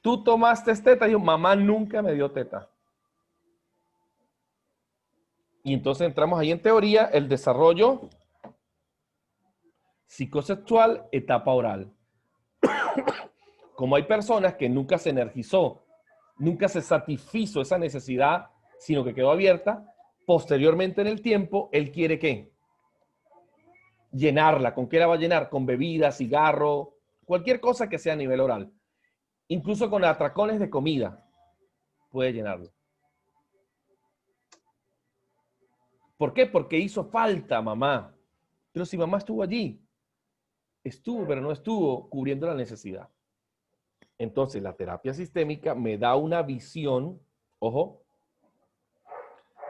¿tú tomaste teta? Y yo, mamá nunca me dio teta. Y entonces entramos ahí en teoría, el desarrollo psicosexual, etapa oral. Como hay personas que nunca se energizó, nunca se satisfizo esa necesidad, sino que quedó abierta, posteriormente en el tiempo, él quiere ¿qué? Llenarla. ¿Con qué la va a llenar? Con bebida, cigarro, cualquier cosa que sea a nivel oral. Incluso con atracones de comida puede llenarlo. ¿Por qué? Porque hizo falta mamá. Pero si mamá estuvo allí, estuvo, pero no estuvo cubriendo la necesidad. Entonces, la terapia sistémica me da una visión, ojo,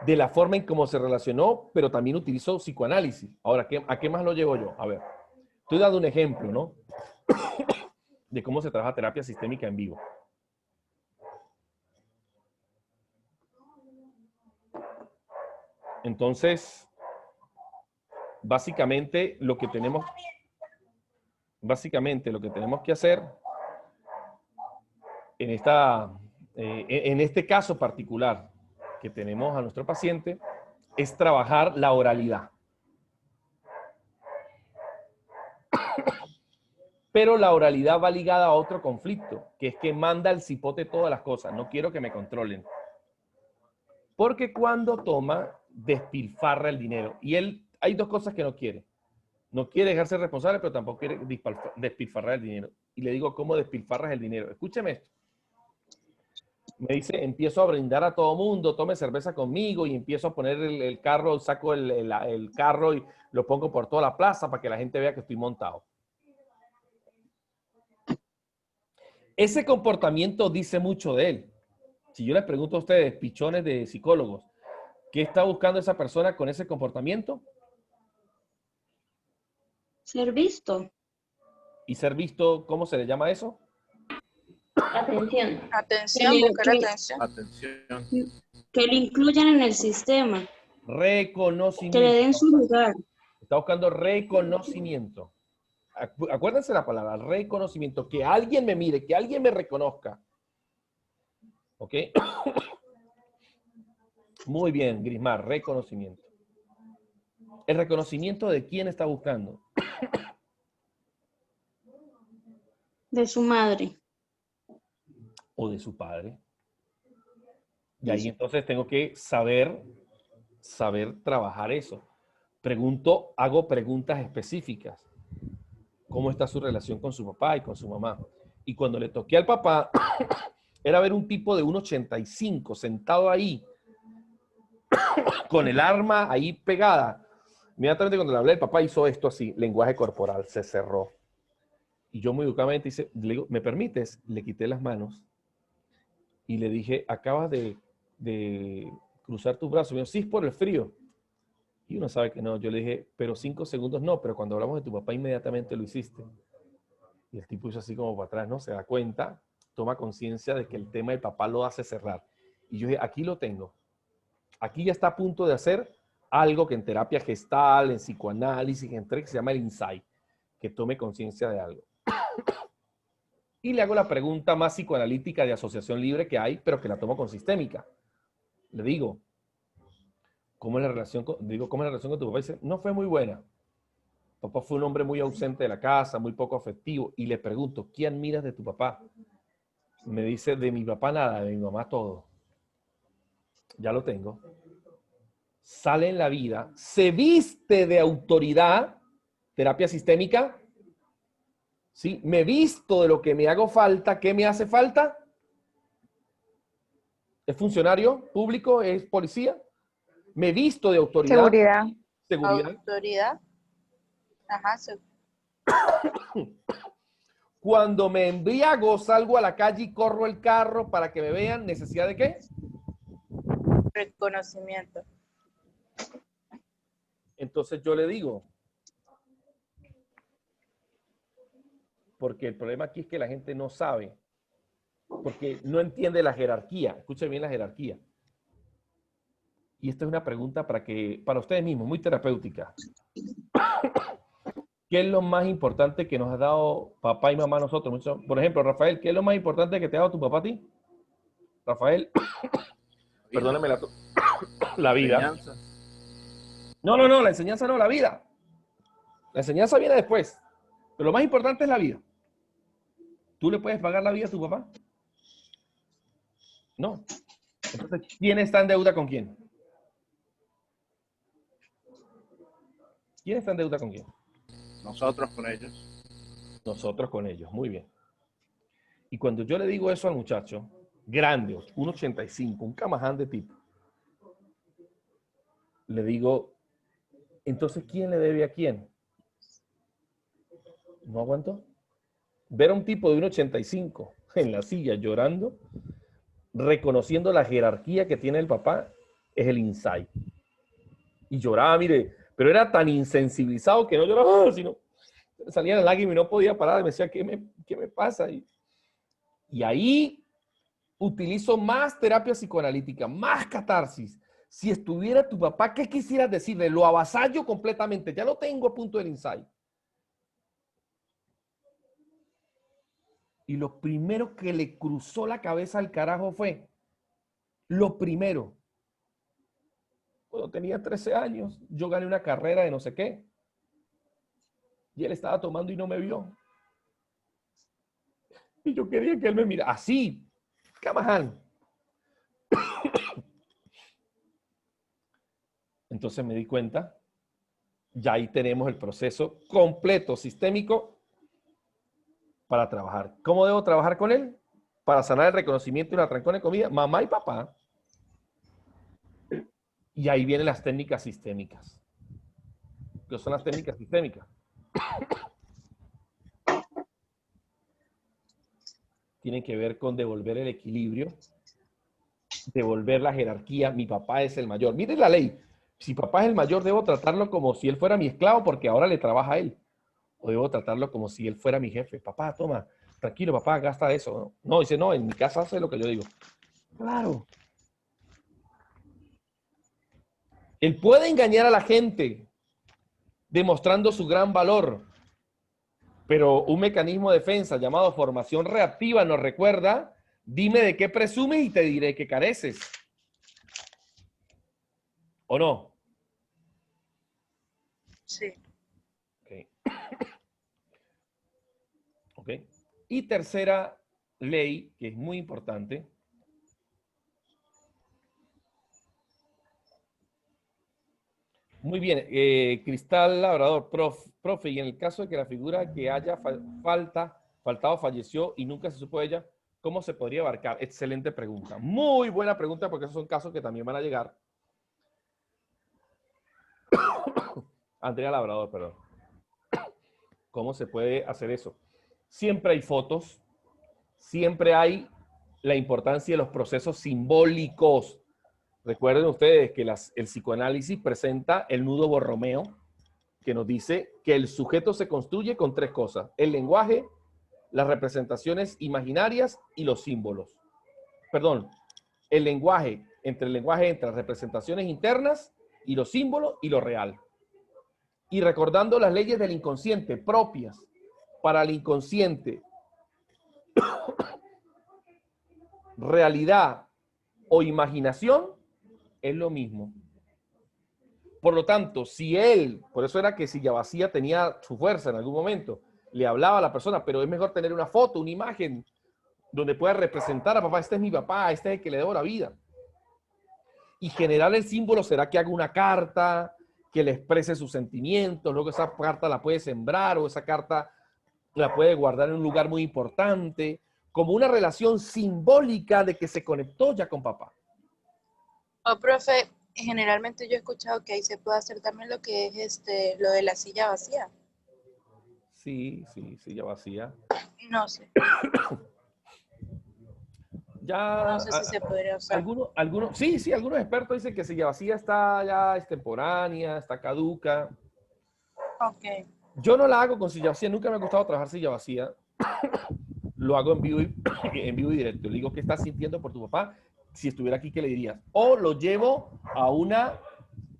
de la forma en cómo se relacionó, pero también utilizó psicoanálisis. Ahora, ¿a qué más lo llevo yo? A ver, estoy dando un ejemplo, ¿no? De cómo se trabaja terapia sistémica en vivo. Entonces, básicamente lo que tenemos que hacer en este caso particular que tenemos a nuestro paciente es trabajar la oralidad. Pero la oralidad va ligada a otro conflicto, que es que manda al cipote todas las cosas. No quiero que me controlen. Porque cuando toma, despilfarra el dinero. Y él, hay dos cosas que no quiere. No quiere dejarse responsable, pero tampoco quiere despilfarrar el dinero. Y le digo, ¿cómo despilfarras el dinero? Escúcheme esto. Me dice, empiezo a brindar a todo mundo, tome cerveza conmigo y empiezo a poner el carro, saco el carro y lo pongo por toda la plaza para que la gente vea que estoy montado. Ese comportamiento dice mucho de él. Si yo les pregunto a ustedes, pichones de psicólogos, ¿qué está buscando esa persona con ese comportamiento? Ser visto. Y ser visto, ¿cómo se le llama eso? Atención. Atención, Que le- buscar que- atención. Atención. Que le incluyan en el sistema. Que le Reconocimiento. den su lugar. Está buscando reconocimiento. Acuérdense la palabra, reconocimiento. Que alguien me mire, que alguien me reconozca. ¿Ok? Muy bien, Grismar, reconocimiento. ¿El reconocimiento de quién está buscando? De su madre. O de su padre. Y ahí entonces tengo que saber trabajar eso. Hago preguntas específicas. ¿Cómo está su relación con su papá y con su mamá? Y cuando le toqué al papá, era ver un tipo de 1,85 sentado ahí, con el arma ahí pegada. Inmediatamente cuando le hablé, el papá hizo esto así, lenguaje corporal, se cerró. Y yo muy educadamente le digo, ¿me permites? Le quité las manos y le dije, acabas de cruzar tus brazos. Me dijo, sí, es por el frío. Y uno sabe que no. Yo le dije, pero 5 segundos no, pero cuando hablamos de tu papá inmediatamente lo hiciste. Y el tipo hizo así como para atrás, ¿no? Se da cuenta, toma conciencia de que el tema del papá lo hace cerrar. Y yo dije, aquí lo tengo. Aquí ya está a punto de hacer algo que en terapia gestal, en psicoanálisis, que se llama el insight, que tome conciencia de algo. Y le hago la pregunta más psicoanalítica de asociación libre que hay, pero que la tomo con sistémica. Le digo, ¿cómo es la relación con tu papá? Y dice, no fue muy buena. Papá fue un hombre muy ausente de la casa, muy poco afectivo. Y le pregunto, ¿qué admiras de tu papá? Me dice, de mi papá nada, de mi mamá todo. Ya lo tengo. Sale en la vida, se viste de autoridad, terapia sistémica. ¿Sí? Me visto de lo que me hago falta. ¿Qué me hace falta? ¿Es funcionario público? ¿Es policía? Me visto de autoridad. Seguridad. Seguridad. Autoridad. Ajá. Cuando me embriago, salgo a la calle y corro el carro para que me vean. ¿Necesidad de qué? Reconocimiento. Entonces yo le digo, porque el problema aquí es que la gente no sabe, porque no entiende la jerarquía. Escuchen bien la jerarquía. Y esta es una pregunta para ustedes mismos, muy terapéutica. ¿Qué es lo más importante que nos ha dado papá y mamá a nosotros? Por ejemplo, Rafael, ¿qué es lo más importante que te ha dado tu papá a ti? Rafael, perdóname la vida. No, la enseñanza no, la vida. La enseñanza viene después. Pero lo más importante es la vida. ¿Tú le puedes pagar la vida a tu papá? No. Entonces, ¿quién está en deuda con quién? ¿Quién está en deuda con quién? Nosotros con ellos. Nosotros con ellos, muy bien. Y cuando yo le digo eso al muchacho, grande, 1,85, un camaján de tipo, le digo, entonces, ¿quién le debe a quién? ¿No aguantó? Ver a un tipo de 1,85 en la silla llorando, reconociendo la jerarquía que tiene el papá, es el insight. Y lloraba, mire, pero era tan insensibilizado que no lloraba, sino salía la lágrima y no podía parar. Me decía, ¿qué me pasa? Y ahí utilizo más terapia psicoanalítica, más catarsis. Si estuviera tu papá, ¿qué quisieras decirle? Lo avasallo completamente. Ya lo tengo a punto del insight. Y lo primero que le cruzó la cabeza al carajo fue, lo primero, cuando tenía 13 años, yo gané una carrera de no sé qué. Y él estaba tomando y no me vio. Y yo quería que él me mirara. Así, camaján. Entonces me di cuenta, ya ahí tenemos el proceso completo, sistémico, para trabajar. ¿Cómo debo trabajar con él? Para sanar el reconocimiento y la trancón de comida, mamá y papá. Y ahí vienen las técnicas sistémicas. ¿Qué son las técnicas sistémicas? Tienen que ver con devolver el equilibrio, devolver la jerarquía. Mi papá es el mayor. Miren la ley. Si papá es el mayor, debo tratarlo como si él fuera mi esclavo porque ahora le trabaja a él. O debo tratarlo como si él fuera mi jefe. Papá, toma, tranquilo, papá, gasta eso. No, dice, no, en mi casa hace lo que yo digo. Claro. Él puede engañar a la gente demostrando su gran valor, pero un mecanismo de defensa llamado formación reactiva nos recuerda, dime de qué presumes y te diré que careces. ¿O no? Sí. Okay. Okay. Y tercera ley, que es muy importante. Muy bien, Cristal Labrador, profe, y en el caso de que la figura que haya faltado falleció y nunca se supo de ella, ¿cómo se podría abarcar? Excelente pregunta. Muy buena pregunta porque esos son casos que también van a llegar. Andrea Labrador, perdón. ¿Cómo se puede hacer eso? Siempre hay fotos, siempre hay la importancia de los procesos simbólicos. Recuerden ustedes que el psicoanálisis presenta el nudo Borromeo, que nos dice que el sujeto se construye con 3 cosas: el lenguaje, las representaciones imaginarias y los símbolos. Perdón, entre el lenguaje entra las representaciones internas y los símbolos y lo real. Y recordando las leyes del inconsciente propias para el inconsciente, realidad o imaginación es lo mismo. Por lo tanto, si él, por eso era que Silla Vacía tenía su fuerza en algún momento, le hablaba a la persona, pero es mejor tener una foto, una imagen, donde pueda representar a papá: este es mi papá, este es el que le debo la vida. Y generar el símbolo será que haga una carta, que le exprese sus sentimientos, luego esa carta la puede sembrar o esa carta la puede guardar en un lugar muy importante, como una relación simbólica de que se conectó ya con papá. Oh, profe, generalmente yo he escuchado que ahí se puede hacer también lo que es lo de la silla vacía. Sí, Silla Vacía. No sé. Ya, No sé si se podría usar. algunos expertos dicen que Silla Vacía está ya extemporánea, está caduca. Ok. Yo no la hago con Silla Vacía, nunca me ha gustado trabajar Silla Vacía. Lo hago en vivo y directo. Le digo: ¿qué estás sintiendo por tu papá? Si estuviera aquí, ¿qué le dirías? O lo llevo a una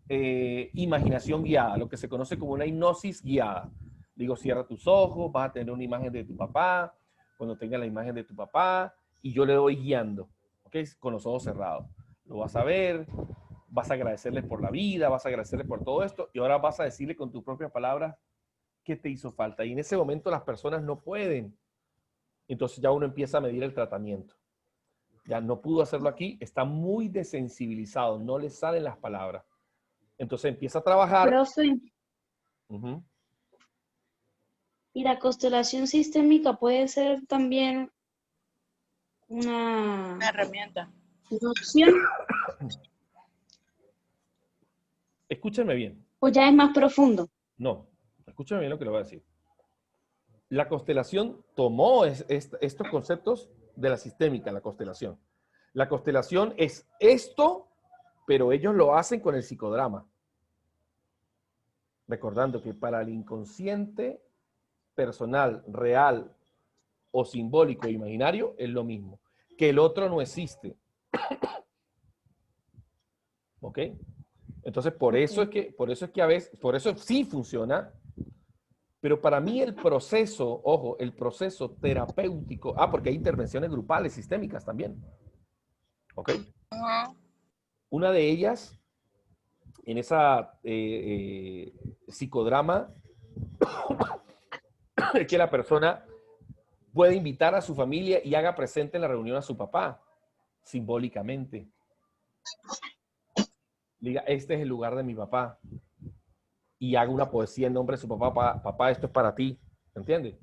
imaginación guiada, lo que se conoce como una hipnosis guiada. Digo: cierra tus ojos, vas a tener una imagen de tu papá. Cuando tengas la imagen de tu papá, y yo le voy guiando, ¿ok? Con los ojos cerrados. Lo vas a ver, vas a agradecerle por la vida, vas a agradecerle por todo esto, y ahora vas a decirle con tus propias palabras qué te hizo falta. Y en ese momento las personas no pueden. Entonces ya uno empieza a medir el tratamiento. Ya no pudo hacerlo aquí, está muy desensibilizado, no le salen las palabras. Entonces empieza a trabajar. Profe, Uh-huh. ¿y la constelación sistémica puede ser también una herramienta? opción Escúchenme bien. o ya es más profundo? No, escúchenme bien lo que le voy a decir. La constelación tomó estos conceptos de la sistémica, la constelación. La constelación es esto, pero ellos lo hacen con el psicodrama. Recordando que para el inconsciente personal, real o simbólico e imaginario es lo mismo. Que el otro no existe. ¿Ok? Entonces, por eso es que a veces, por eso sí funciona. Pero para mí el proceso, ojo, el proceso terapéutico, porque hay intervenciones grupales, sistémicas también. ¿Ok? Una de ellas, en esa psicodrama, es que la persona puede invitar a su familia y haga presente en la reunión a su papá, simbólicamente. Diga: este es el lugar de mi papá. Y haga una poesía en nombre de su papá: papá, esto es para ti. ¿Entiendes?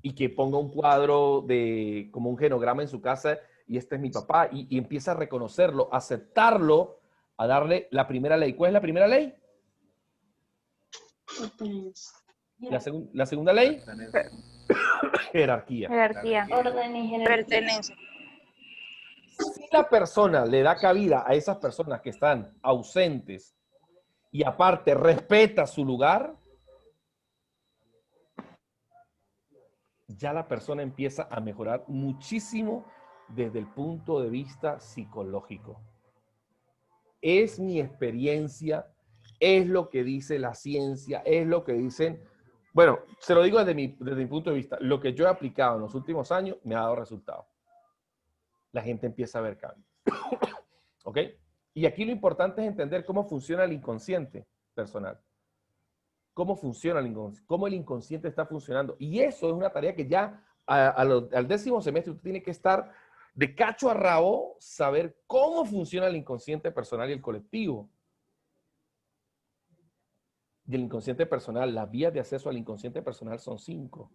Y que ponga un cuadro como un genograma en su casa: y este es mi papá, y empieza a reconocerlo, a aceptarlo, a darle la primera ley. ¿Cuál es la primera ley? La segunda ley, jerarquía. Jerarquía. Orden y jerarquía. Pertenencia. Si la persona le da cabida a esas personas que están ausentes y aparte respeta su lugar, ya la persona empieza a mejorar muchísimo desde el punto de vista psicológico. Es mi experiencia, es lo que dice la ciencia, es lo que dicen. Bueno, se lo digo desde mi punto de vista. Lo que yo he aplicado en los últimos años me ha dado resultados. La gente empieza a ver cambios. ¿Ok? Y aquí lo importante es entender cómo funciona el inconsciente personal. Cómo funciona el inconsciente, cómo el inconsciente está funcionando. Y eso es una tarea que ya al 10º semestre usted tiene que estar de cacho a rabo, saber cómo funciona el inconsciente personal y el colectivo. Y el inconsciente personal, las vías de acceso al inconsciente personal son 5.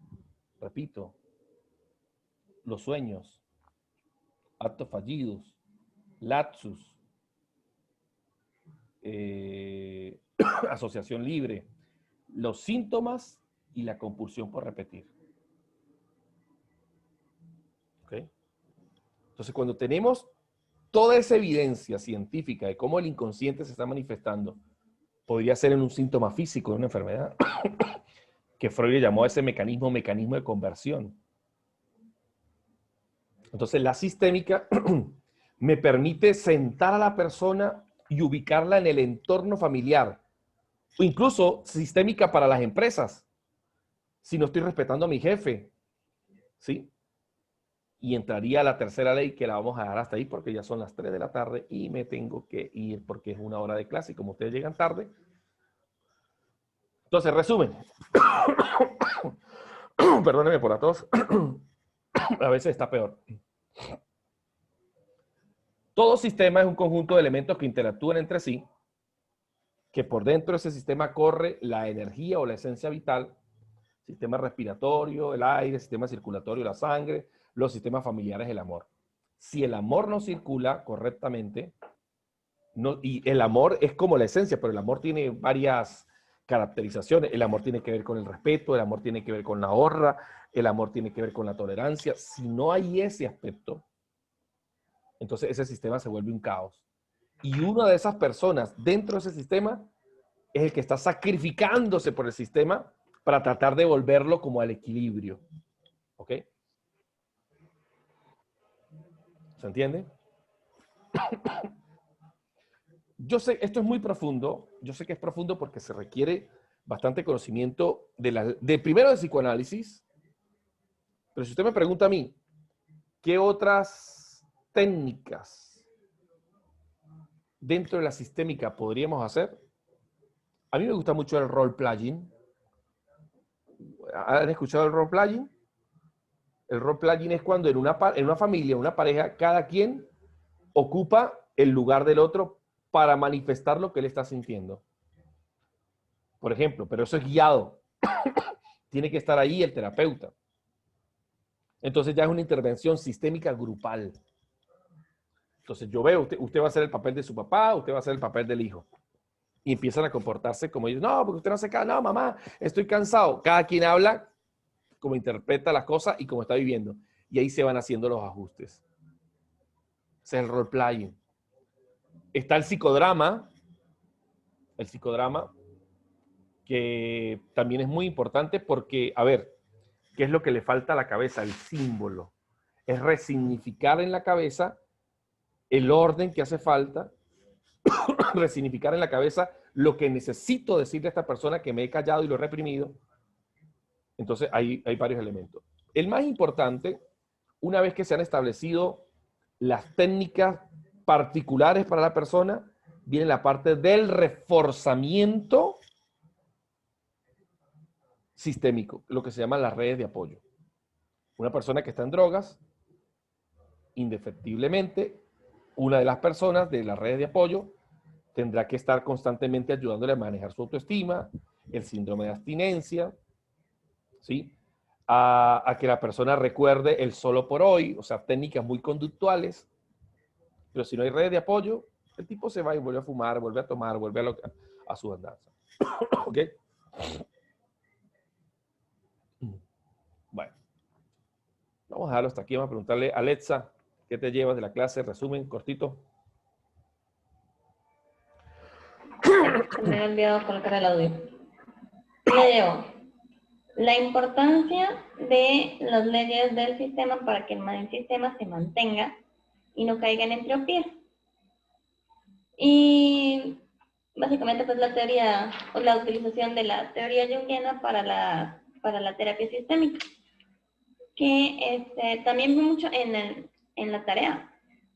Repito: los sueños, actos fallidos, lapsus, asociación libre, los síntomas y la compulsión por repetir. ¿Ok? Entonces, cuando tenemos toda esa evidencia científica de cómo el inconsciente se está manifestando podría ser en un síntoma físico de una enfermedad, que Freud le llamó a ese mecanismo de conversión. Entonces, la sistémica me permite sentar a la persona y ubicarla en el entorno familiar, o incluso sistémica para las empresas, si no estoy respetando a mi jefe, ¿sí? Y entraría la tercera ley, que la vamos a dejar hasta ahí porque ya son las 3 de la tarde y me tengo que ir porque es una hora de clase y como ustedes llegan tarde. Entonces, resumen. Perdónenme por la tos. A veces está peor. Todo sistema es un conjunto de elementos que interactúan entre sí, que por dentro de ese sistema corre la energía o la esencia vital, sistema respiratorio, el aire, sistema circulatorio, la sangre, los sistemas familiares, el amor. Si el amor no circula correctamente, y el amor es como la esencia, pero el amor tiene varias caracterizaciones. El amor tiene que ver con el respeto, el amor tiene que ver con la honra, el amor tiene que ver con la tolerancia. Si no hay ese aspecto, entonces ese sistema se vuelve un caos. Y una de esas personas dentro de ese sistema es el que está sacrificándose por el sistema para tratar de volverlo como al equilibrio. ¿Ok? ¿Se entiende? Yo sé, esto es muy profundo. Yo sé que es profundo porque se requiere bastante conocimiento de primero de psicoanálisis. Pero si usted me pregunta a mí, ¿qué otras técnicas dentro de la sistémica podríamos hacer? A mí me gusta mucho el role-playing. ¿Han escuchado el role-playing? El role-playing es cuando en una familia, una pareja, cada quien ocupa el lugar del otro para manifestar lo que él está sintiendo. Por ejemplo, pero eso es guiado. Tiene que estar ahí el terapeuta. Entonces ya es una intervención sistémica grupal. Entonces yo veo, usted va a hacer el papel de su papá, usted va a hacer el papel del hijo. Y empiezan a comportarse como ellos. No, porque usted no se cansa. No, mamá, estoy cansado. Cada quien habla como interpreta las cosas y como está viviendo. Y ahí se van haciendo los ajustes. Ese es el role-playing. Está el psicodrama, que también es muy importante porque, a ver, ¿qué es lo que le falta a la cabeza? El símbolo. Es resignificar en la cabeza el orden que hace falta, resignificar en la cabeza lo que necesito decirle a esta persona que me he callado y lo he reprimido. Entonces, hay varios elementos. El más importante, una vez que se han establecido las técnicas particulares para la persona, viene la parte del reforzamiento sistémico, lo que se llaman las redes de apoyo. Una persona que está en drogas, indefectiblemente, una de las personas de las redes de apoyo tendrá que estar constantemente ayudándole a manejar su autoestima, el síndrome de abstinencia, ¿sí? A que la persona recuerde el solo por hoy, o sea, técnicas muy conductuales. Pero si no hay redes de apoyo, el tipo se va y vuelve a fumar, vuelve a tomar, vuelve a su andanza. ¿Ok? Bueno. Vamos a dejarlo hasta aquí. Vamos a preguntarle a Alexa, ¿qué te llevas de la clase? Resumen, cortito. Me he olvidado colocar el audio. Me llevo la importancia de las leyes del sistema para que el sistema se mantenga y no caiga en entropía. Y básicamente pues la teoría o la utilización de la teoría junguiana para la terapia sistémica, que también mucho en la tarea,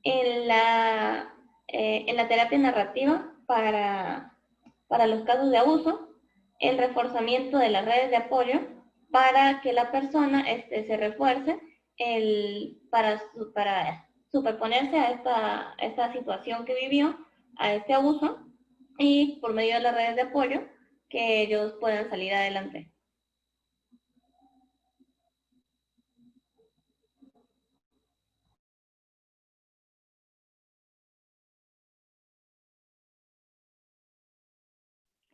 en la terapia narrativa para los casos de abuso, el reforzamiento de las redes de apoyo para que la persona se refuerce para superponerse a esta situación que vivió, a este abuso, y por medio de las redes de apoyo que ellos puedan salir adelante.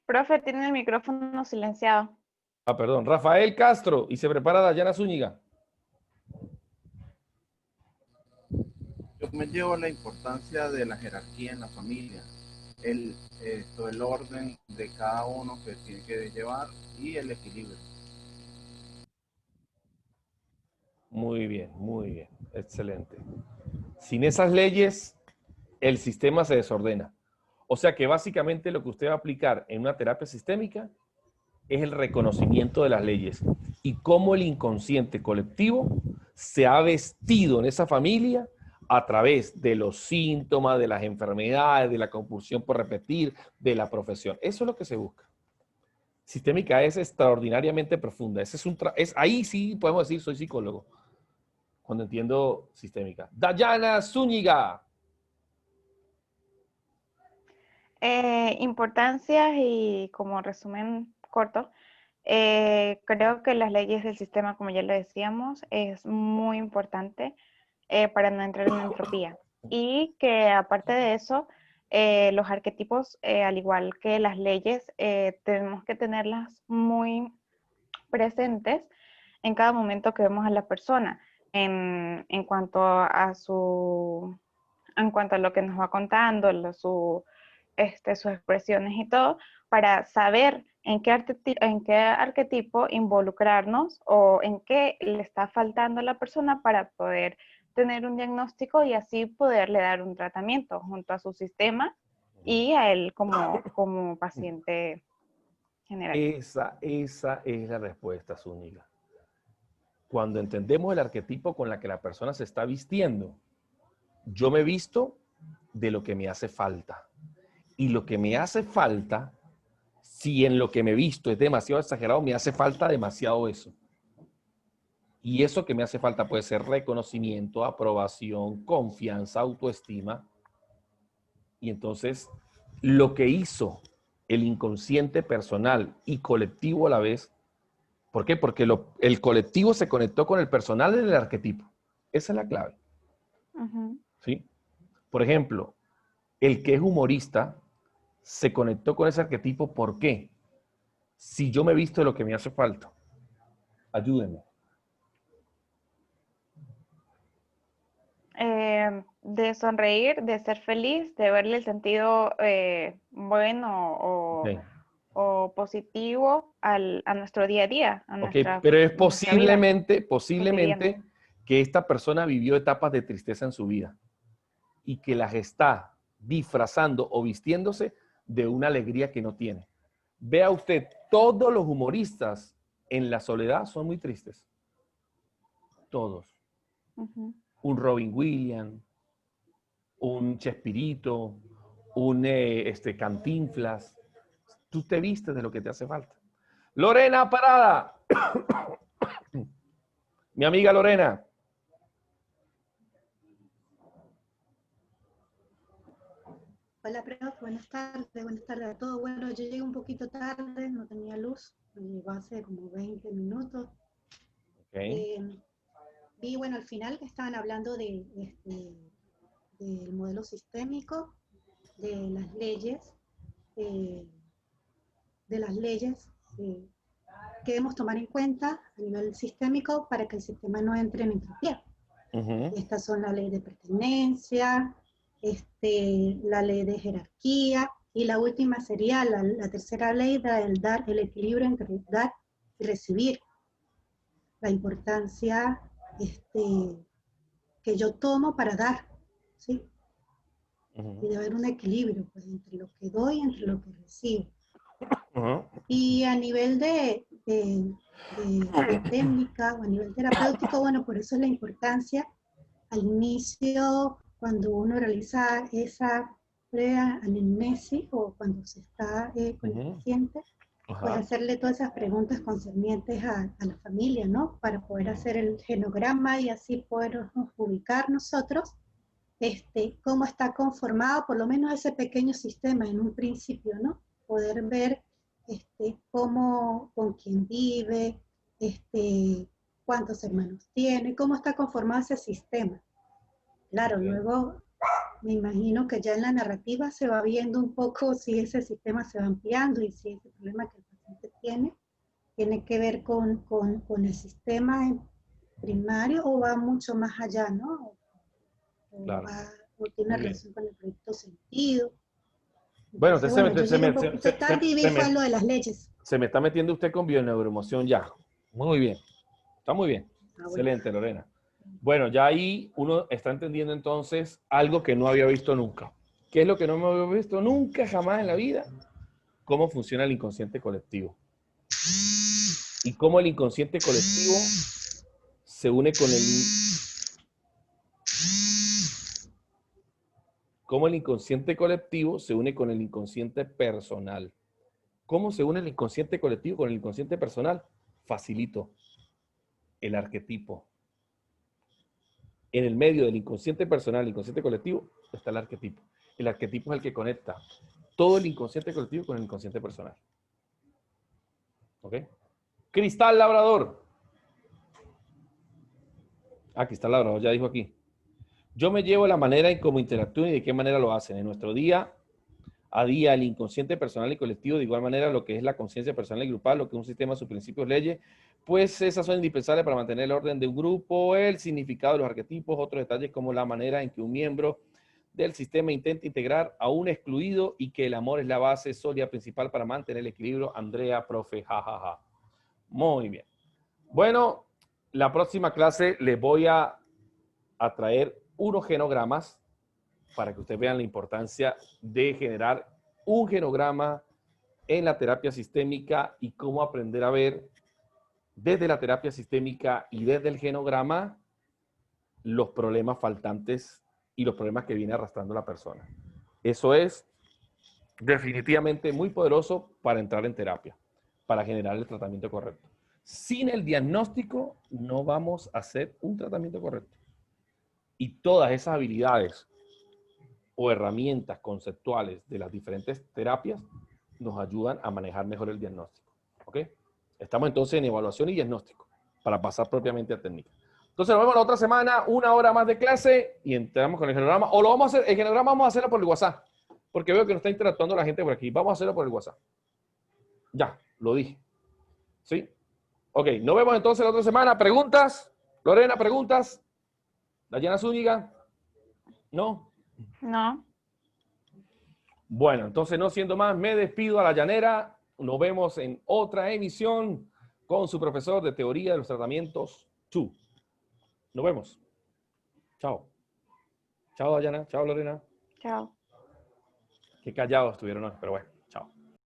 Profe, tiene el micrófono silenciado. Ah, perdón. Rafael Castro. Y se prepara Dayana Zúñiga. me llevo la importancia de la jerarquía en la familia, el orden de cada uno que tiene que llevar y el equilibrio. Muy bien, excelente. Sin esas leyes, el sistema se desordena. O sea que básicamente lo que usted va a aplicar en una terapia sistémica es el reconocimiento de las leyes y cómo el inconsciente colectivo se ha vestido en esa familia a través de los síntomas, de las enfermedades, de la compulsión por repetir, de la profesión. Eso es lo que se busca. Sistémica es extraordinariamente profunda. Ahí sí podemos decir soy psicólogo, cuando entiendo sistémica. Dayana Zúñiga. Importancias y como resumen corto, creo que las leyes del sistema, como ya lo decíamos, es muy importante para no entrar en entropía. Y que aparte de eso, los arquetipos, al igual que las leyes, tenemos que tenerlas muy presentes en cada momento que vemos a la persona, en cuanto a lo que nos va contando, sus expresiones y todo, para saber en qué arquetipo involucrarnos o en qué le está faltando a la persona para poder tener un diagnóstico y así poderle dar un tratamiento junto a su sistema y a él como paciente general. Esa es la respuesta, Zúñiga. Cuando entendemos el arquetipo con la que la persona se está vistiendo, yo me visto de lo que me hace falta. Y lo que me hace falta, si en lo que me visto es demasiado exagerado, me hace falta demasiado eso. Y eso que me hace falta puede ser reconocimiento, aprobación, confianza, autoestima. Y entonces, lo que hizo el inconsciente personal y colectivo a la vez, ¿por qué? Porque el colectivo se conectó con el personal en el arquetipo. Esa es la clave. ¿Sí? Por ejemplo, el que es humorista se conectó con ese arquetipo. ¿Por qué? Si yo me he visto de lo que me hace falta, ayúdenme. De sonreír, de ser feliz, de verle el sentido bueno o positivo a nuestro día a día. Pero es posiblemente que esta persona vivió etapas de tristeza en su vida y que las está disfrazando o vistiéndose de una alegría que no tiene. Vea usted, todos los humoristas en la soledad son muy tristes. Todos. Un Robin Williams, un Chespirito, un Cantinflas. Tú te vistes de lo que te hace falta. Lorena Parada. Mi amiga Lorena. Hola, profe, buenas tardes a todos. Bueno, yo llegué un poquito tarde, no tenía luz, me llegó hace como 20 minutos. Vi, bueno, al final que estaban hablando del modelo sistémico, de las leyes que debemos tomar en cuenta a nivel sistémico para que el sistema no entre en entropía. Estas son la ley de pertenencia, la ley de jerarquía, y la última sería la tercera ley del dar, el equilibrio entre dar y recibir. La importancia que yo tomo para dar, ¿sí? Y de haber un equilibrio pues, entre lo que doy y entre lo que recibo. Y a nivel de técnica o a nivel terapéutico, bueno, por eso es la importancia al inicio, cuando uno realiza esa pre-anamnesis o cuando se está con el paciente, pues hacerle todas esas preguntas concernientes a la familia, ¿no? Para poder hacer el genograma y así podernos ubicar nosotros cómo está conformado por lo menos ese pequeño sistema en un principio, ¿no? Poder ver cómo, con quién vive, cuántos hermanos tiene, cómo está conformado ese sistema. Claro, luego me imagino que ya en la narrativa se va viendo un poco si ese sistema se va ampliando y si ese problema que el paciente tiene que ver con el sistema primario o va mucho más allá, ¿no? Claro. o tiene una Muy bien. relación con el proyecto sentido. Bueno, Entonces, entonces yo llegué un poquito tarde y vi fue lo de las leyes. se me está metiendo usted con bioneuroemoción ya. Muy bien. Está muy bien. bueno. Excelente, Lorena. Bueno, ya ahí uno está entendiendo entonces algo que no había visto nunca. ¿Qué es lo que no me había visto nunca, jamás en la vida? Cómo funciona el inconsciente colectivo. Y cómo el inconsciente colectivo se une con cómo el inconsciente colectivo se une con el inconsciente personal. ¿Cómo se une el inconsciente colectivo con el inconsciente personal? Facilito. El arquetipo. En el medio del inconsciente personal y inconsciente colectivo está el arquetipo. El arquetipo es el que conecta todo el inconsciente colectivo con el inconsciente personal. ¿Ok? Cristal Labrador. Ah, Cristal Labrador ya dijo aquí. Yo me llevo la manera en cómo interactúan y de qué manera lo hacen. En nuestro día a día, el inconsciente personal y colectivo, de igual manera lo que es la conciencia personal y grupal, lo que es un sistema, sus principios, leyes, pues esas son indispensables para mantener el orden de un grupo, el significado de los arquetipos, otros detalles como la manera en que un miembro del sistema intenta integrar a un excluido y que el amor es la base sólida principal para mantener el equilibrio. Andrea, profe, jajaja. Muy bien. Bueno, la próxima clase les voy a traer unos genogramas para que ustedes vean la importancia de generar un genograma en la terapia sistémica y cómo aprender a ver desde la terapia sistémica y desde el genograma los problemas faltantes y los problemas que viene arrastrando la persona. Eso es definitivamente muy poderoso para entrar en terapia, para generar el tratamiento correcto. Sin el diagnóstico no vamos a hacer un tratamiento correcto. Y todas esas habilidades o herramientas conceptuales de las diferentes terapias nos ayudan a manejar mejor el diagnóstico. ¿Ok? Estamos entonces en evaluación y diagnóstico para pasar propiamente a técnica. Entonces nos vemos la otra semana, 1 hora más de clase y entramos con el genograma. O lo vamos a hacer, el genograma vamos a hacerlo por el WhatsApp, porque veo que no está interactuando la gente por aquí. Vamos a hacerlo por el WhatsApp. Ya, lo dije. ¿Sí? Ok, nos vemos entonces la otra semana. ¿Preguntas? Lorena, ¿preguntas? Dayana Zúñiga. ¿No? No. Bueno, entonces no siendo más, me despido a la llanera. Nos vemos en otra emisión con su profesor de teoría de los tratamientos 2. Nos vemos. Chao. Chao, Dayana. Chao, Lorena. Chao. Qué callados estuvieron hoy, pero bueno.